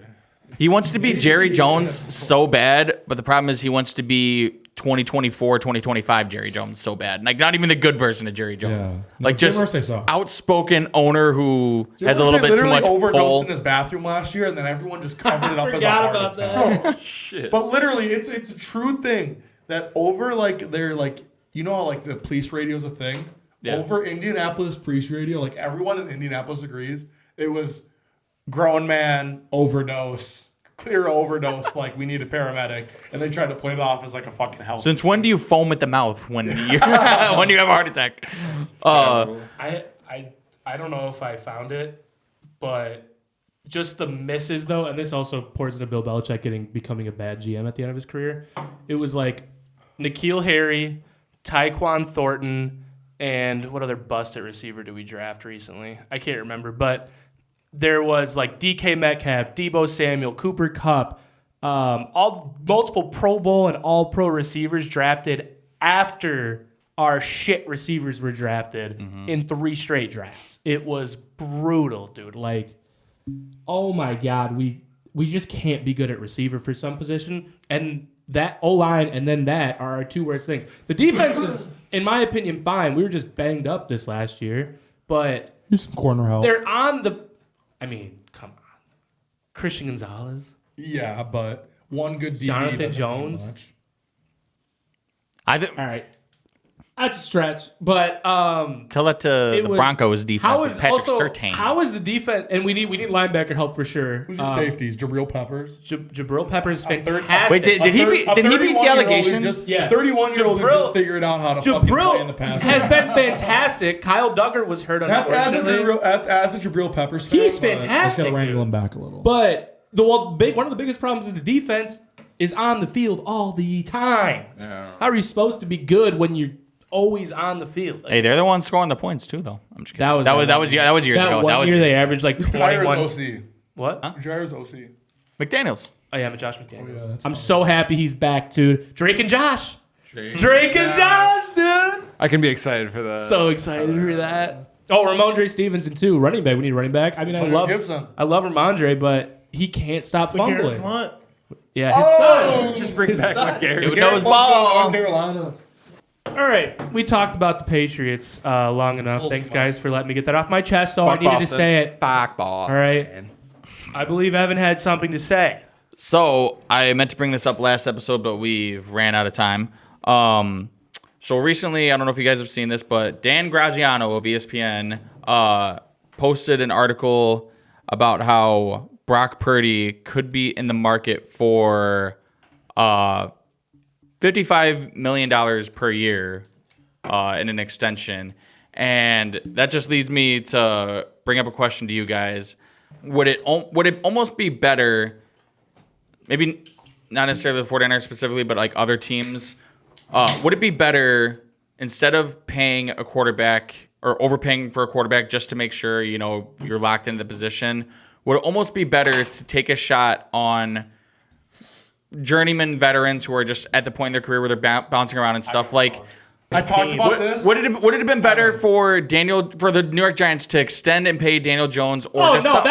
He wants to be Jerry Jones so bad, but the problem is he wants to be 2024, 2025 Jerry Jones so bad. Like not even the good version of Jerry Jones. Yeah. Like just outspoken owner who has a little bit too much overdosed pull. in his bathroom last year, and then everyone just covered it up as a Forgot heart about attack. that. Oh shit! But literally, it's a true thing that over like they're like how like the police radio is a thing. Yeah. Over Indianapolis police radio, like everyone in Indianapolis agrees, it was grown man overdose, clear overdose. Like we need a paramedic, and they tried to play it off as like a fucking health. Since when do you foam at the mouth when you when you have a heart attack? I don't know if I found it, but just the misses though, and this also pours into Bill Belichick becoming a bad GM at the end of his career. It was like N'Keal Harry, Tyquan Thornton, and what other busted receiver did we draft recently? I can't remember, but there was like DK Metcalf, Deebo Samuel, Cooper Kupp, all multiple Pro Bowl and All Pro receivers drafted after our shit receivers were drafted in 3 straight drafts. It was brutal, dude. Like, oh my God, we just can't be good at receiver for some position, and that O-line and then that are our 2 worst things. The defense is, in my opinion, fine. We were just banged up this last year, but Use some corner help. they're on the. I mean, come on, Christian Gonzalez, Yeah, but one good DB Jonathan doesn't mean Jones. much. I think. All right, that's a stretch, but Tell that to the Broncos defense with Patrick Surtain. How is the defense? And we need linebacker help for sure. Who's your safeties? Jabril Peppers. Jabril Peppers is fantastic. Wait, did he beat the allegations? Yeah. 31-year-old who just figured out how to fucking play in the Jabril pass. has been fantastic. Kyle Duggar was hurt That's as a unfortunately. Jabril Peppers fan. He's but- fantastic. Let's wrangle dude. him back a little. But one of the biggest problems is the defense is on the field all the time. Yeah. How are you supposed to be good when you're always on the field? Like, Hey, they're the ones scoring the points too, though. I'm just kidding. That was years that ago. one That was year they averaged like Jair's 21. OC. What? Jair's OC. McDaniels. Oh yeah, I'm Josh McDaniels. yeah, that's I'm so happy he's back, dude. Drake and Josh, dude. I can be excited for that. So excited for that. Oh, Ramondre Stevenson too, running back. We need a running back. I mean, I love Ramondre, but he can't stop Garrett fumbling. Blunt. Yeah, his son. Just bring back McGarry. Dude knows ball. Carolina. All right, we talked about the Patriots long enough. Thanks, guys, for letting me get that off my chest. So I Fuck needed to Boston. say it. Fuck Boston. All right. I believe Evan had something to say. So I meant to bring this up last episode, but we've ran out of time. So recently, I don't know if you guys have seen this, but Dan Graziano of ESPN posted an article about how Brock Purdy could be in the market for $55 million per year in an extension. And that just leads me to bring up a question to you guys. Would it almost be better, maybe not necessarily the 49ers specifically, but like other teams, would it be better instead of paying a quarterback or overpaying for a quarterback just to make sure, you're locked into the position, would it almost be better to take a shot on journeyman veterans who are just at the point in their career where they're bouncing around and stuff? Like, I talked about this. Would it have been better for the New York Giants to extend and pay Daniel Jones? Or That's so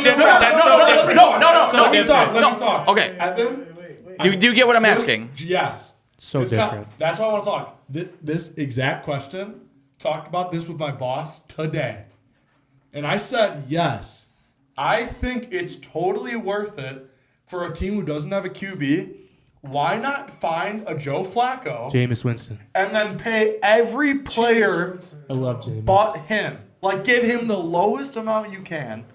different. That's so different. No. Let me talk. Okay. Evan, Do you get what I'm asking? Yes. So different. That's why I want to talk. This exact question, talked about this with my boss today. And I said, yes, I think it's totally worth it for a team who doesn't have a QB. Why not find a Joe Flacco Jameis Winston. and then pay every player I love Jameis. but him? Like, give him the lowest amount you can.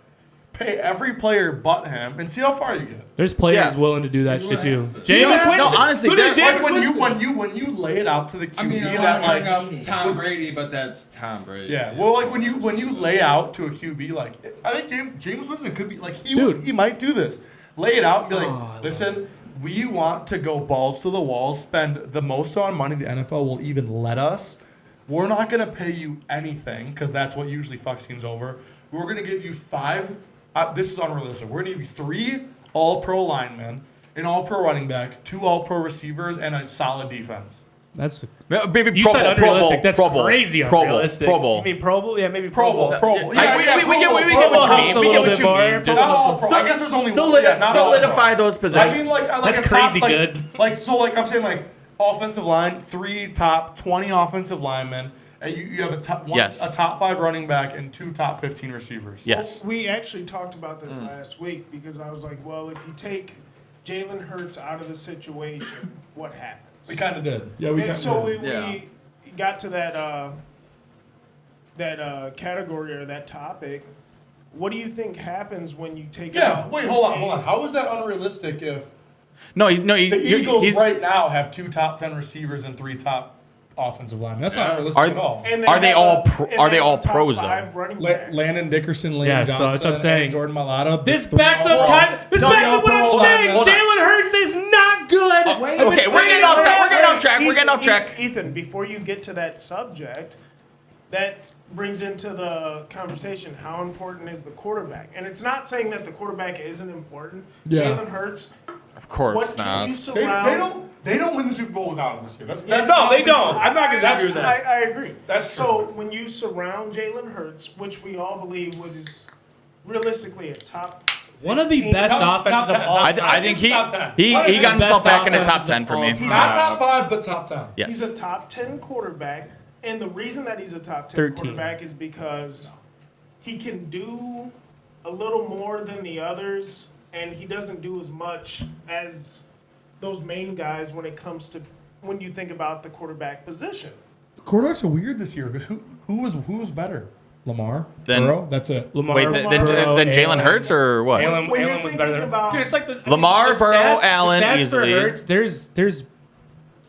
Pay every player but him and see how far you get. There's players Yeah. willing to do that shit too. Jameis Yeah. Winston. No, honestly, Look at there- Jameis Like Winston. when you lay it out to the QB, I mean, I that want to like bring up Tom Brady, but that's Tom Brady. yeah, well, like when you lay out to a QB, like I think James Winston could be like Dude. he might do this. Lay it out and be like, listen, we want to go balls to the walls, spend the most amount of money the NFL will even let us. We're not gonna pay you anything because that's what usually fucks teams over. We're gonna give you 5. This is unrealistic. We're gonna give you 3 All-Pro linemen, an All-Pro running back, 2 All-Pro receivers, and a solid defense. That's Maybe you Pro said Bowl, unrealistic. Pro Bowl, That's Pro Bowl, crazy Pro Bowl, unrealistic. Pro Bowl. You mean Pro Bowl? Yeah, maybe Pro Bowl. We Pro get Bowl. what you mean. We get what you mean. Just Not All-Pro. I guess there's only one. Solidify those positions. I mean, like That's a crazy top, good. Like I'm saying, like offensive line, 3 top 20 offensive linemen, and you have a top 5 running back and 2 top 15 receivers. Yes. We actually talked about this last week because I was like, well, if you take Jalen Hurts out of the situation, what happens? We kind of did. Yeah, we And kind so of did. we got to that category or that topic. What do you think happens when you take Yeah, out wait, hold on. How is that unrealistic if No, the Eagles he's, right now have 2 top 10 receivers and 3 top offensive linemen? That's not realistic Are- at all. And Are they have all and are they they all have top pros, 5 though? running backs. Landon Dickerson, Lane Yeah, so Johnson, that's what I'm saying. and Jordan Mailata. This the backs three up all-pro. what I'm Hold on, saying. hold on. Jalen Hurts is not good. I've been okay, we're saying getting it off track. forever. We're getting off track. We're getting off track. Ethan, before you get to that subject, that brings into the conversation how important is the quarterback? And it's not saying that the quarterback isn't important. Yeah. Jalen Hurts, Of course what not. you They surround. don't win the Super Bowl without him this year. No, they don't. I'm not going to That's- disagree with that. I agree. That's So when you surround Jalen Hurts, which we all believe was realistically a top One of the 15 best Top- offenses top of all 10. time. I think he Top 10. he One of he the got himself best back in the top offenses 10 of for all me. time. Not top 5, but top 10. Yes. He's a top 10 quarterback, and the reason that he's a top 10 13. quarterback is because he can do a little more than the others, and he doesn't do as much as those main guys when you think about the quarterback position. Quarterbacks are weird this year because who was better? Lamar? Then- Burrow? That's it. Lamar, Wait, then Burrow, Jalen Allen. Hurts or what? Allen, When you're Allen was better thinking than about- Dude, it's like the Lamar, the Burrow, stats- Allen, the stats easily. For Hurts, there's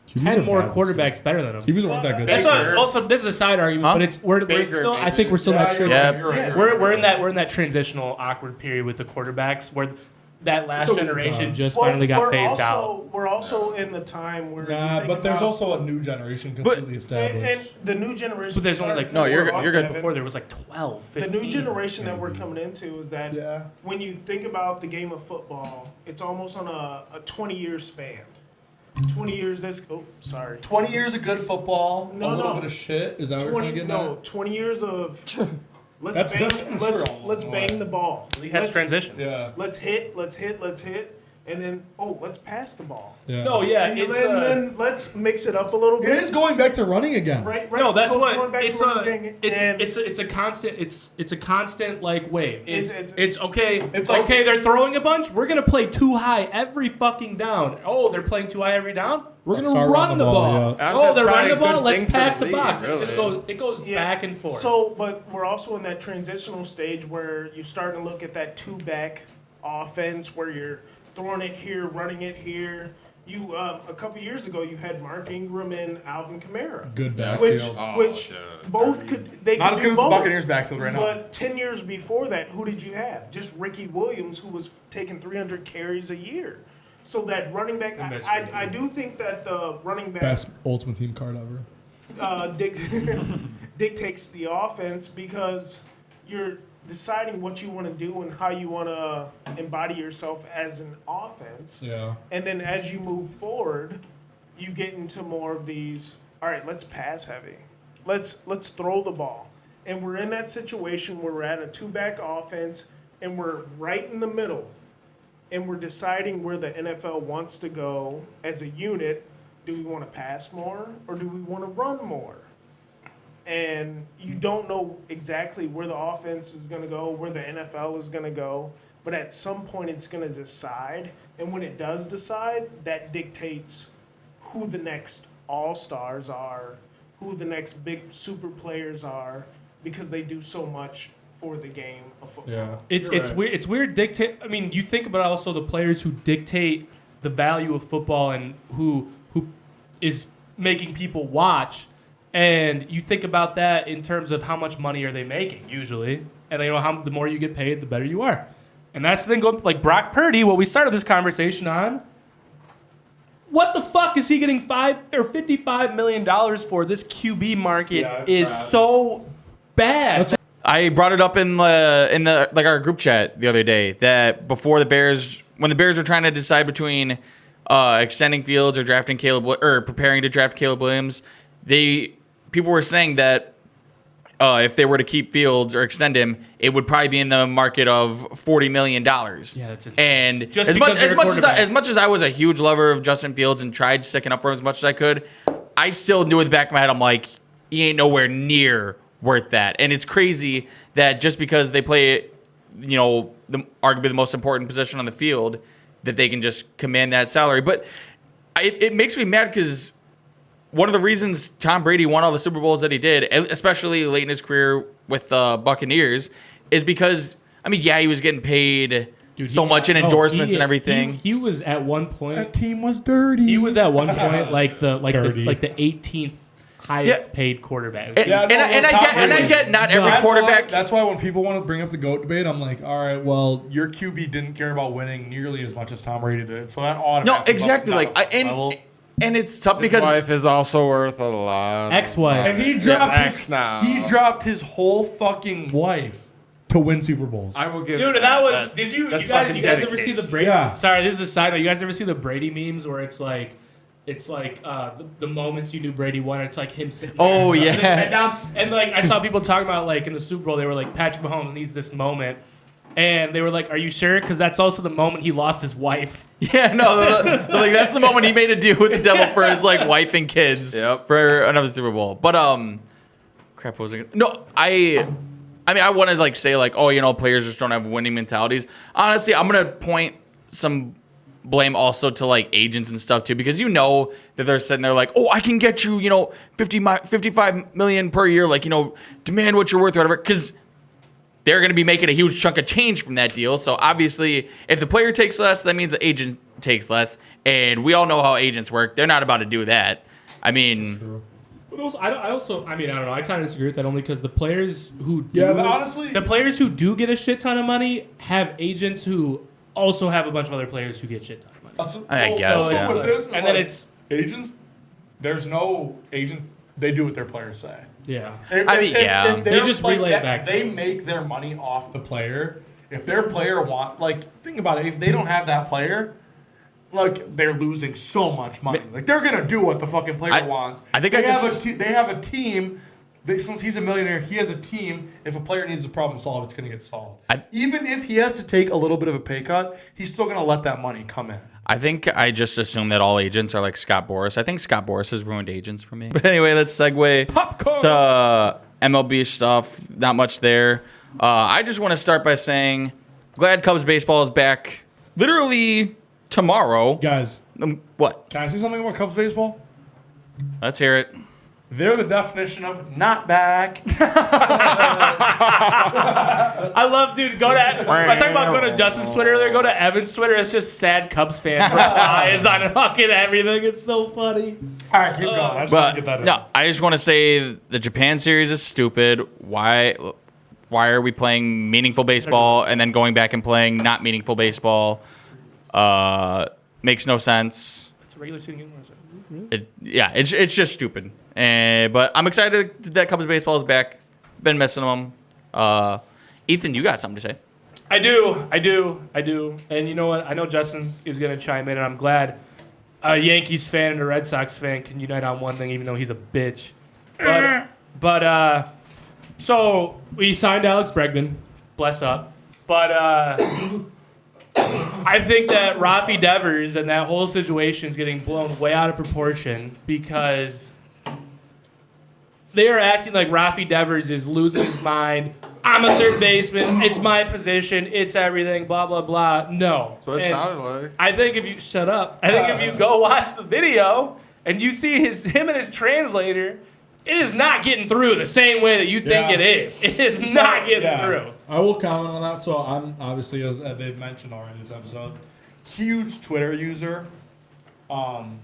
QBs 10 are more bad this year. quarterbacks better than him. QBs weren't that good. That's this what, year. also, this is a side argument, Huh? but it's we're Baker, still. I maybe. think we're still Yeah, that you're Yeah. right, you're right. we're in that transitional awkward period with the quarterbacks where that last It's a weird generation time. just Well, finally got we're phased out. also, We're also in the time where you Nah, think but there's about- also a new generation completely established. and the new generation. But there's only like No, you're Sorry, good. You're good. before there was like 12, The 15. new generation that we're coming into is that Yeah. when you think about the game of football, it's almost on a 20-year span. 20 years. 20 years of good football, No, a little no. bit of shit. Is that what we're 20 getting no, at? 20 years of let's That's bang, for let's sure, let's almost. bang the ball. He has Let's- transition. Yeah. Let's hit. and then let's pass the ball. Yeah. No, yeah, And it's then let's mix it up a little It bit. is going back to running again. Right. no, that's So what going back it's to a running again, and it's a constant it's a constant like wave. It's- It's okay. It's like- okay, they're throwing a bunch. We're gonna play too high every fucking down. Oh, they're playing too high every down. We're Let's gonna start run the ball. yeah. That's Oh, they're probably running the a good ball. Let's thing for pack the the box. league, It goes back and forth. So, but we're also in that transitional stage where you're starting to look at that two-back offense where you're throwing it here, running it here. You a couple years ago, you had Mark Ingram and Alvin Kamara, Good which backfield. both they Not could as do good as the both. Buccaneers backfield right now. But 10 years before that, who did you have? Just Ricky Williams, who was taking 300 carries a year. So that running back, I do think that the running back Best Ultimate Team card ever. dictates the offense because you're deciding what you want to do and how you want to embody yourself as an offense. Yeah. And then as you move forward, you get into more of these, all right, let's pass heavy. Let's throw the ball. And we're in that situation where we're at a two-back offense and we're right in the middle. And we're deciding where the NFL wants to go as a unit. Do we want to pass more or do we want to run more? And you don't know exactly where the offense is going to go, where the NFL is going to go. But at some point, it's going to decide. And when it does decide, that dictates who the next all-stars are, who the next big super players are, because they do so much for the game of football. Yeah. It's weird. It's weird. Dictate. I mean, you think about also the players who dictate the value of football and who is making people watch, and you think about that in terms of how much money are they making usually, and they know how the more you get paid, the better you are, and that's the thing. Going like Brock Purdy, what we started this conversation on. What the fuck is he getting $55 million for? This QB market is so bad. I brought it up in the like our group chat the other day that before when the Bears were trying to decide between extending Fields or drafting preparing to draft Caleb Williams, people were saying that if they were to keep Fields or extend him, it would probably be in the market of $40 million. Yeah, that's insane. And Just as because they're a quarterback. much as I was a huge lover of Justin Fields and tried sticking up for him as much as I could, I still knew in the back of my head, I'm like, he ain't nowhere near worth that. And it's crazy that just because they play, arguably the most important position on the field, that they can just command that salary. But it makes me mad because one of the reasons Tom Brady won all the Super Bowls that he did, especially late in his career with the Buccaneers, is because, he was getting paid so much in endorsements and everything. He was at one point. That team was dirty. He was at one point like the 18th highest Yeah. paid quarterback. And I get not every quarterback. That's why when people want to bring up the GOAT debate, I'm like, all right, well, your QB didn't care about winning nearly as much as Tom Brady did. So that automatically. No, exactly. And it's tough His because wife is also worth a lot. Ex-wife. And he dropped ex now. He dropped his whole fucking wife to win Super Bowls. I will give. Dude, that was. Did you that's guys fucking ever see the dedication. Brady? Yeah. Sorry, this is a side note. You guys ever see the Brady memes where it's like the moments you knew Brady won? It's like him sitting. There Oh, with yeah. his head down. And like I saw people talking about like in the Super Bowl, they were like Patrick Mahomes needs this moment, and they were like, "Are you sure?" Because that's also the moment he lost his wife. yeah, no, like that's the moment he made a deal with the devil for his like wife and kids. Yep. For another Super Bowl. But crap, what was it? No, I want to like say like, players just don't have winning mentalities. Honestly, I'm gonna point some blame also to like agents and stuff too, because that they're sitting there like, I can get you, 55 million per year, like, demand what you're worth or whatever, because they're going to be making a huge chunk of change from that deal. So obviously, if the player takes less, that means the agent takes less, and we all know how agents work. They're not about to do that. I mean, I don't know. I kind of disagree with that only because the players who Yeah, but honestly- the players who do get a shit ton of money have agents who also have a bunch of other players who get shit ton of money. I guess, Also, yeah. with this, And then it's agents. There's no agents. They do what their players say. yeah. If They their just play- relay it back to They them. make their money off the player. If their player think about it. If they don't have that player, they're losing so much money. Like they're gonna do what the fucking player wants. I think they I have just- they have a team since he's a millionaire, he has a team. If a player needs a problem solved, it's going to get solved. I- Even if he has to take a little bit of a pay cut, he's still going to let that money come in. I think I just assume that all agents are like Scott Boras. I think Scott Boras has ruined agents for me. But anyway, let's segue to MLB stuff. Not much there. I just want to start by saying, glad Cubs baseball is back literally tomorrow. Guys, What? can I say something about Cubs baseball? Let's hear it. They're the definition of not back. I love, dude. Go to. I talk about go to Justin's Twitter earlier. Go to Evan's Twitter. It's just sad Cubs fan eyes on fucking everything. It's so funny. All right, keep going. I just want to get that in. No, I just want to say the Japan series is stupid. Why are we playing meaningful baseball and then going back and playing not meaningful baseball? Makes no sense. It's a regular season game. It's just stupid. But I'm excited that Cubs baseball is back. Been missing them. Ethan, you got something to say? I do. And you know what? I know Justin is going to chime in, and I'm glad a Yankees fan and a Red Sox fan can unite on one thing, even though he's a bitch. But so we signed Alex Bregman. Bless up. But I think that Rafi Devers and that whole situation is getting blown way out of proportion because they are acting like Rafi Devers is losing his mind. I'm a third baseman. It's my position. It's everything. Blah blah blah. No. That's what it And sounded like. I think if you shut up, I think if you go watch the video and you see him and his translator, it is not getting through the same way that you think Yeah. it is. It is not getting through. I will comment on that. So I'm obviously, as they've mentioned already this episode, huge Twitter user. I'm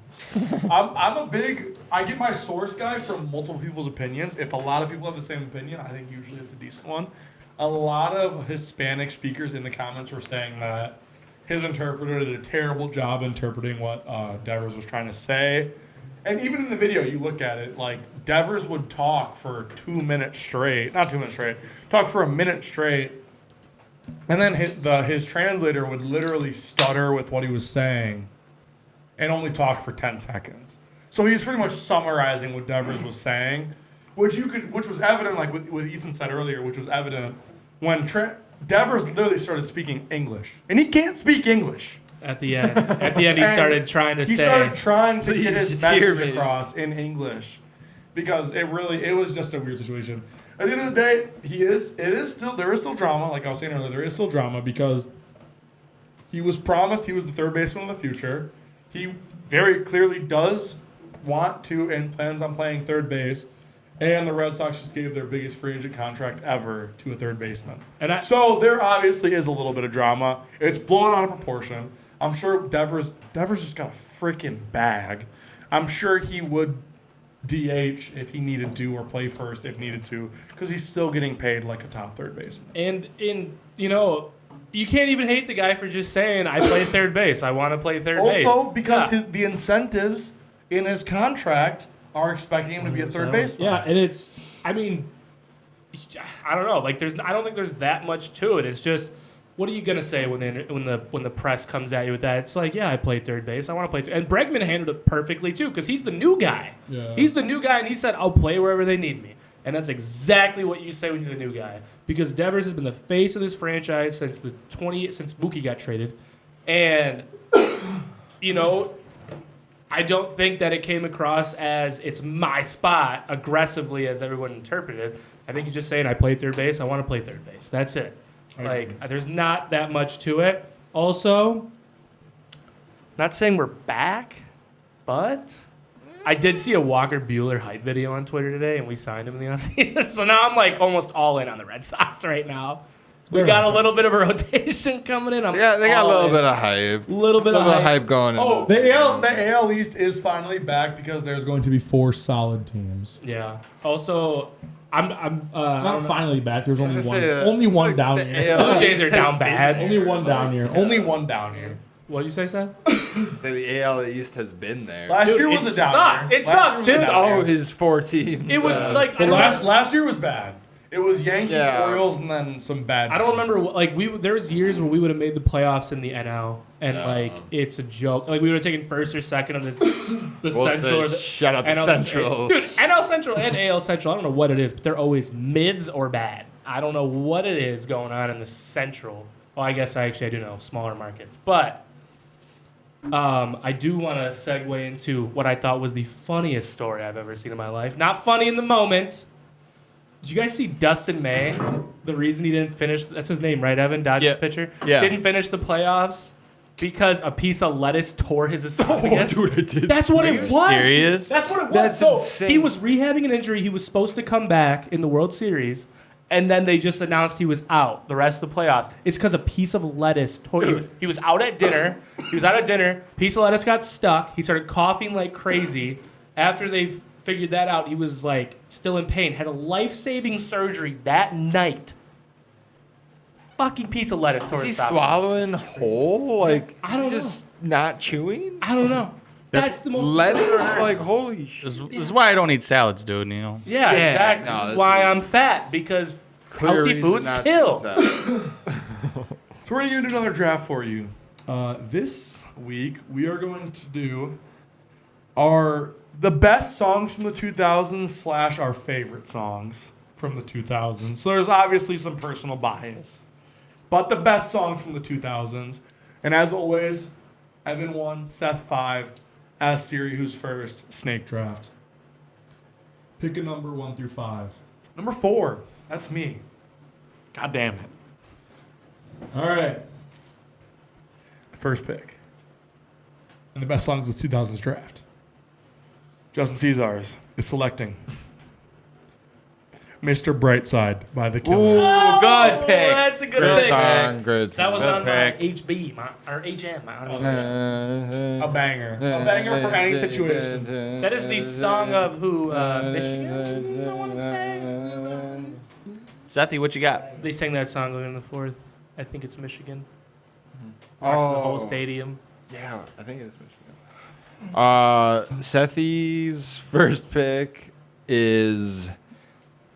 a big. I get my source guide from multiple people's opinions. If a lot of people have the same opinion, I think usually it's a decent one. A lot of Hispanic speakers in the comments were saying that his interpreter did a terrible job interpreting what Devers was trying to say. And even in the video, you look at it, like, Devers would talk for 2 minutes straight. Not 2 minutes straight. Talk for a minute straight. And then his translator would literally stutter with what he was saying and only talk for 10 seconds. So he was pretty much summarizing what Devers was saying, which was evident, like what Ethan said earlier, which was evident when Devers literally started speaking English. And he can't speak English. At the end, he started trying to He say. started trying to get his Please hear message me. across in English because it was just a weird situation. At the end of the day, there is still drama. Like I was saying earlier, there is still drama because he was promised he was the third baseman of the future. He very clearly does want to and plans on playing third base. And the Red Sox just gave their biggest free agent contract ever to a third baseman. So there obviously is a little bit of drama. It's blown out of proportion. I'm sure Devers just got a freaking bag. I'm sure he would DH if he needed to or play first if needed to because he's still getting paid like a top third baseman. And you can't even hate the guy for just saying, I play third base. I want to play third base. Also, because Yeah. the incentives in his contract are expecting him to be a third baseman. Yeah, and I don't know. Like, I don't think there's that much to it. It's just, what are you gonna say when the press comes at you with that? It's like, yeah, I played third base. I want to play. And Bregman handled it perfectly too, because he's the new guy. Yeah. He's the new guy, and he said, I'll play wherever they need me. And that's exactly what you say when you're the new guy, because Devers has been the face of this franchise since Mookie got traded, and I don't think that it came across as it's my spot aggressively as everyone interpreted. I think he's just saying, I played third base. I want to play third base. That's it. Like, there's not that much to it. Also, not saying we're back, but I did see a Walker Buehler hype video on Twitter today, and we signed him in the offseason. So now I'm like almost all in on the Red Sox right now. We got a little bit of a rotation coming in. Yeah, they got a little bit of hype. Little bit of hype going Oh, into the AL East is finally back because there's going to be 4 solid teams. Yeah. Also, I'm Not finally back. There's only just one. say, Only one like, down the here. AL Blue Jays East are has down been bad. there. Only one down here. Only one down here. What'd you say, Seth? Say the AL East has been there. Last Dude, year was it a down sucks. year. It Last sucks, year was dude. a It's down year. always 4 teams. It was like But last year was bad. It was Yankees, Yeah. Orioles, and then some bad. I don't teams. remember. There was years where we would have made the playoffs in the NL, and it's a joke. Like we would have taken first or second of the We'll Central. Or say, the, shout out to NL Central. Dude, NL Central and AL Central. I don't know what it is, but they're always mids or bad. I don't know what it is going on in the Central. Well, I guess I do know smaller markets, but I do want to segue into what I thought was the funniest story I've ever seen in my life. Not funny in the moment. Did you guys see Dustin May? The reason he didn't finish, that's his name, right, Evan? Dodgers pitcher? Yeah. Didn't finish the playoffs because a piece of lettuce tore his esophagus. Dude, I did. That's what it was. Serious? That's what it was. That's So insane. he was rehabbing an injury. He was supposed to come back in the World Series, and then they just announced he was out the rest of the playoffs. It's because a piece of lettuce tore. He was out at dinner. Piece of lettuce got stuck. He started coughing like crazy. After they figured that out, he was like still in pain. Had a life-saving surgery that night. Fucking piece of lettuce tore Is he his esophagus. swallowing whole? Like, I don't just not chewing? I don't know. That's the most Lettuce? Like, holy shit. This is why I don't eat salads, dude. You know. Yeah, Yeah, exactly. no, this is this why is- I'm fat, because Clear healthy reason foods not to kill. eat salad. So we're going to do another draft for you. This week, we are going to do the best songs from the 2000s / our favorite songs from the 2000s. So there's obviously some personal bias, but the best songs from the 2000s. And as always, Evan 1, Seth 5, ask Siri who's first, snake draft. Pick a number 1 through 5. Number 4, that's me. God damn it. All right. First pick. And the best songs of the 2000s draft. Justin Caesars is selecting Mr. Brightside by The Killers. Oh, good pick. That's a good Great pick. song, great song. That was Good on my pick. HB, or HM. I don't know. A banger. A banger for any situation. That is the song of who? Michigan, I want to say. Sethy, what you got? They sang that song in the fourth. I think it's Michigan. Oh, The whole stadium. yeah, I think it is Michigan. Sethy's first pick is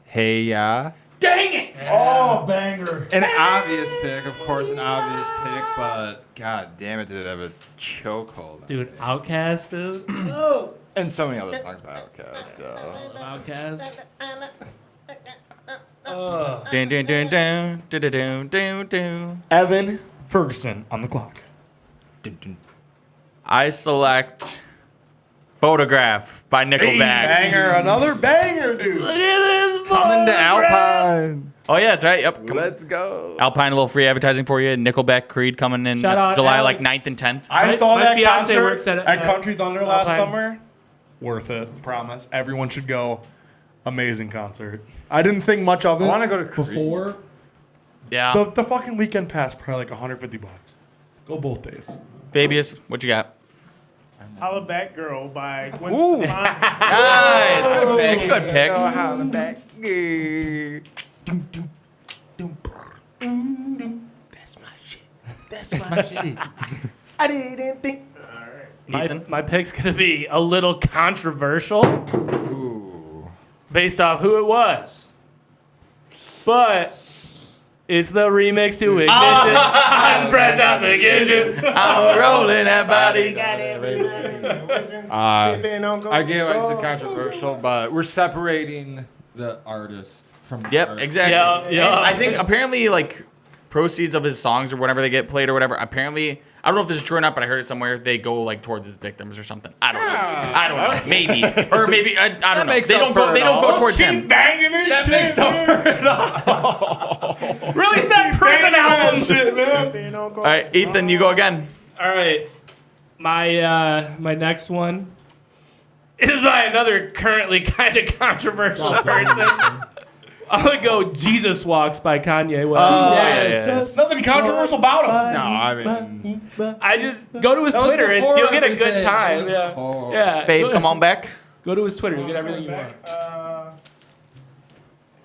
Hey Ya. Dang it! Oh, banger. An obvious pick, of course, an obvious pick, but god damn it, did it have a chokehold. Dude, Outcast, dude. Oh, And so many other songs by Outkast. Outcast. Oh. Dun, dun, dun, dun, dun, dun, dun, dun, dun. Evan Ferguson on the clock. I select Photograph by Nickelback. Banger. Another banger, dude. Coming to Alpine. Oh yeah, that's right. Yep. Let's go. Alpine, a little free advertising for you. Nickelback, Creed coming in Shout out, July Alex. like 9th and 10th. I saw my that fiance concert works at, Country Thunder last Alpine. summer. Worth it, promise. Everyone should go. Amazing concert. I didn't think much of it. I wanna go to Creed. before. Yeah. The fucking weekend pass probably like $150. Go both days. Fabius, what you got? Holla Back Girl by Gwen Ooh. Stefani. Nice. Good pick. Good pick. That's my shit. That's my shit. I didn't think. Ethan? My pick's gonna be a little controversial Ooh. based off who it was, but it's the remix to Ignition. I'm fresh out the kitchen. I'm rolling that body. I get why it's controversial, but we're separating the artist from the Yep, artist. exactly. Yeah, yeah. And I think apparently like proceeds of his songs or whenever they get played or whatever, apparently I don't know if this is true or not, but I heard it somewhere they go like towards his victims or something. I don't know. I don't know. Maybe. Or maybe I don't know. makes They up don't for go it they don't all. go towards him. Banging this That shit, makes up man. for it all. Really sad prison album. Shit, man. All right, Ethan, you go again. All right, my next one is by another currently kind of controversial person. I'm gonna go "Jesus Walks" by Kanye West. Yeah. Nothing controversial about him. No, I mean, I just go to his that was Twitter and before you'll get a good everything. time. That was before. Yeah. Fabe, Go- come on back. Go to his Twitter. You'll get everything you want.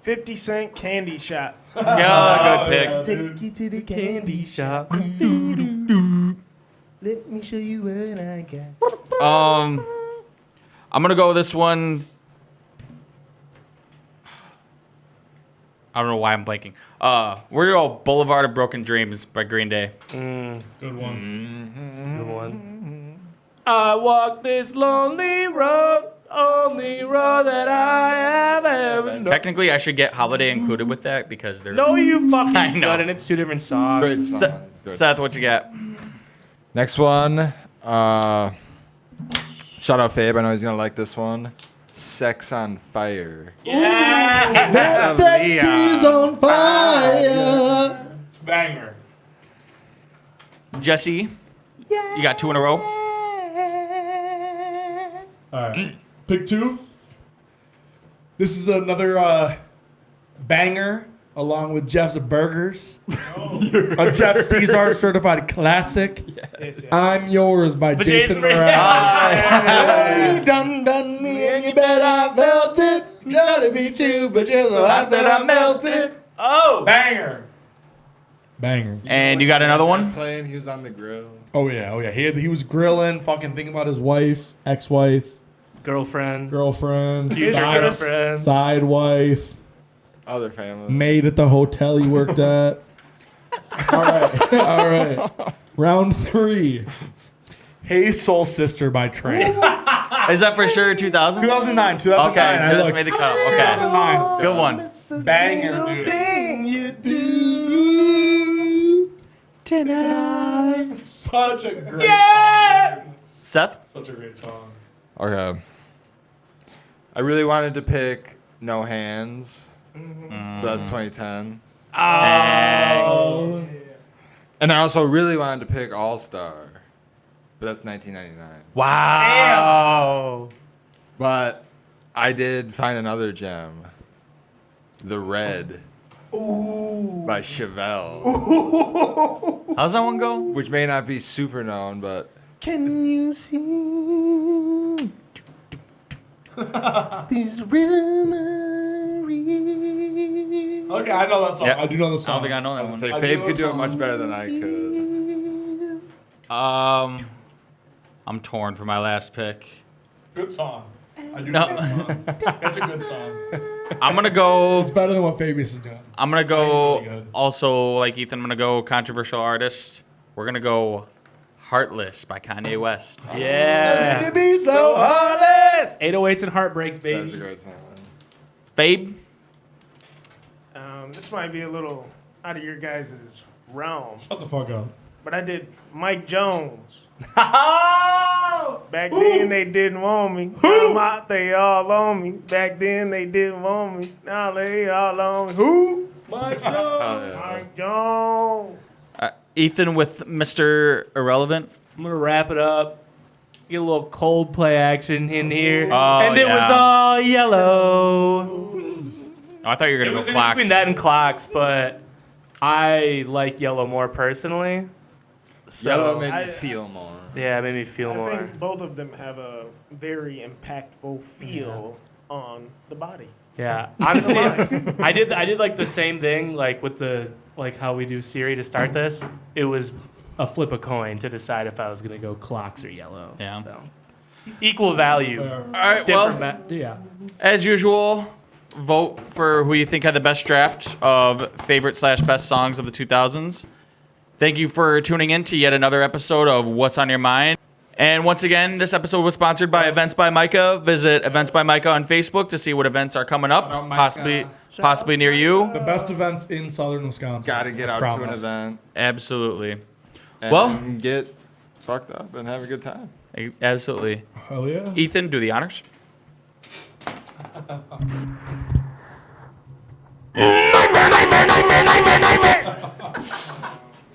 50 Cent Candy Shop. Yeah, good pick. Take you to the candy shop. Let me show you what I got. I'm gonna go with this one. I don't know why I'm blanking. We're gonna go Boulevard of Broken Dreams by Green Day. Good one. Good one. I walk this lonely road, only road that I have ever known. Technically, I should get Holiday included with that because they're. No, you fucking I know. shouldn't. It's 2 different songs. Great song. Good. Seth, what you got? Next one. Shout out Fabe. I know he's gonna like this one. Sex on Fire. Yeah. Sex on fire. Banger. Jesse, you got 2 in a row. All right. Pick 2. This is another banger along with Jeff's Burgers. A Jeff Caesar certified classic. Yes, yes. I'm Yours by Jason Mraz. Mraz. Done me and you bet I felt it. Try to be you, but you're so hot that I melted. Oh. Banger. Banger. And you got another one? Playing. He was on the grill. Oh yeah. He was grilling, fucking thinking about his wife, ex-wife, Girlfriend. girlfriend, Future side, girlfriend. side wife, Other family. maid at the hotel he worked at. All right. Round 3. Hey Soul Sister by Train. Is that for sure 2000? 2009. Okay, I just looked. made the cut. Okay. 2009. Good one. Banger, dude. Thing you do tonight. Such a great Yeah. song. Seth? Such a great song. Okay. I really wanted to pick No Hands. But that's 2010. Oh. And I also really wanted to pick All Star. But that's 1999. Wow. But I did find another gem. The Red. By Chevelle. How's that one go? Which may not be super known, but Can you see these memories? Okay, I know that song. Yep. I do know the I song. don't think I know I that was one. gonna say I do Fabe know could do it some. much better than I could. I'm torn for my last pick. Good song. I do No. know that song. It's a good song. I'm gonna go. It's better than what Fabius is doing. I'm gonna go. Actually really good. Also, like Ethan, I'm gonna go controversial artist. We're gonna go "Heartless" by Kanye West. Yeah. be so heartless. 808s and heartbreaks, baby. That's a great song. Fabe. This might be a little out of your guys' realm, Shut the fuck up. but I did Mike Jones. Oh! Back then they didn't want me. Now they all on me. Back then they didn't want me. Now they all on me. Who? Mike Oh, Jones. yeah. Mike Jones. Ethan with Mr. Irrelevant. I'm gonna wrap it up. Get a little Coldplay action in here, Oh, and it was yeah. all yellow. Oh, I thought you were It gonna was go in Clocks. between that and Clocks, but I like Yellow more personally. So, Yellow made I- me feel more. yeah, it made me feel I more. think both of them have a very impactful feel on the body. Yeah, honestly, I did like the same thing, like with the like how we do Siri to start this. It was a flip a coin to decide if I was gonna go Clocks or Yellow. Yeah. So, equal value. Fair. All right. Well, Yeah. as usual, vote for who you think had the best draft of favorite/best songs of the 2000s. Thank you for tuning in to yet another episode of What's on Your Mind. And once again, this episode was sponsored by Events by Micah. Visit Events by Micah on Facebook to see what events are coming up, Shout out Micah. possibly near you. The best events in southern Wisconsin. Gotta get out to an event. Absolutely. And Well- get fucked up and have a good time. Absolutely. Hell yeah. Ethan, do the honors.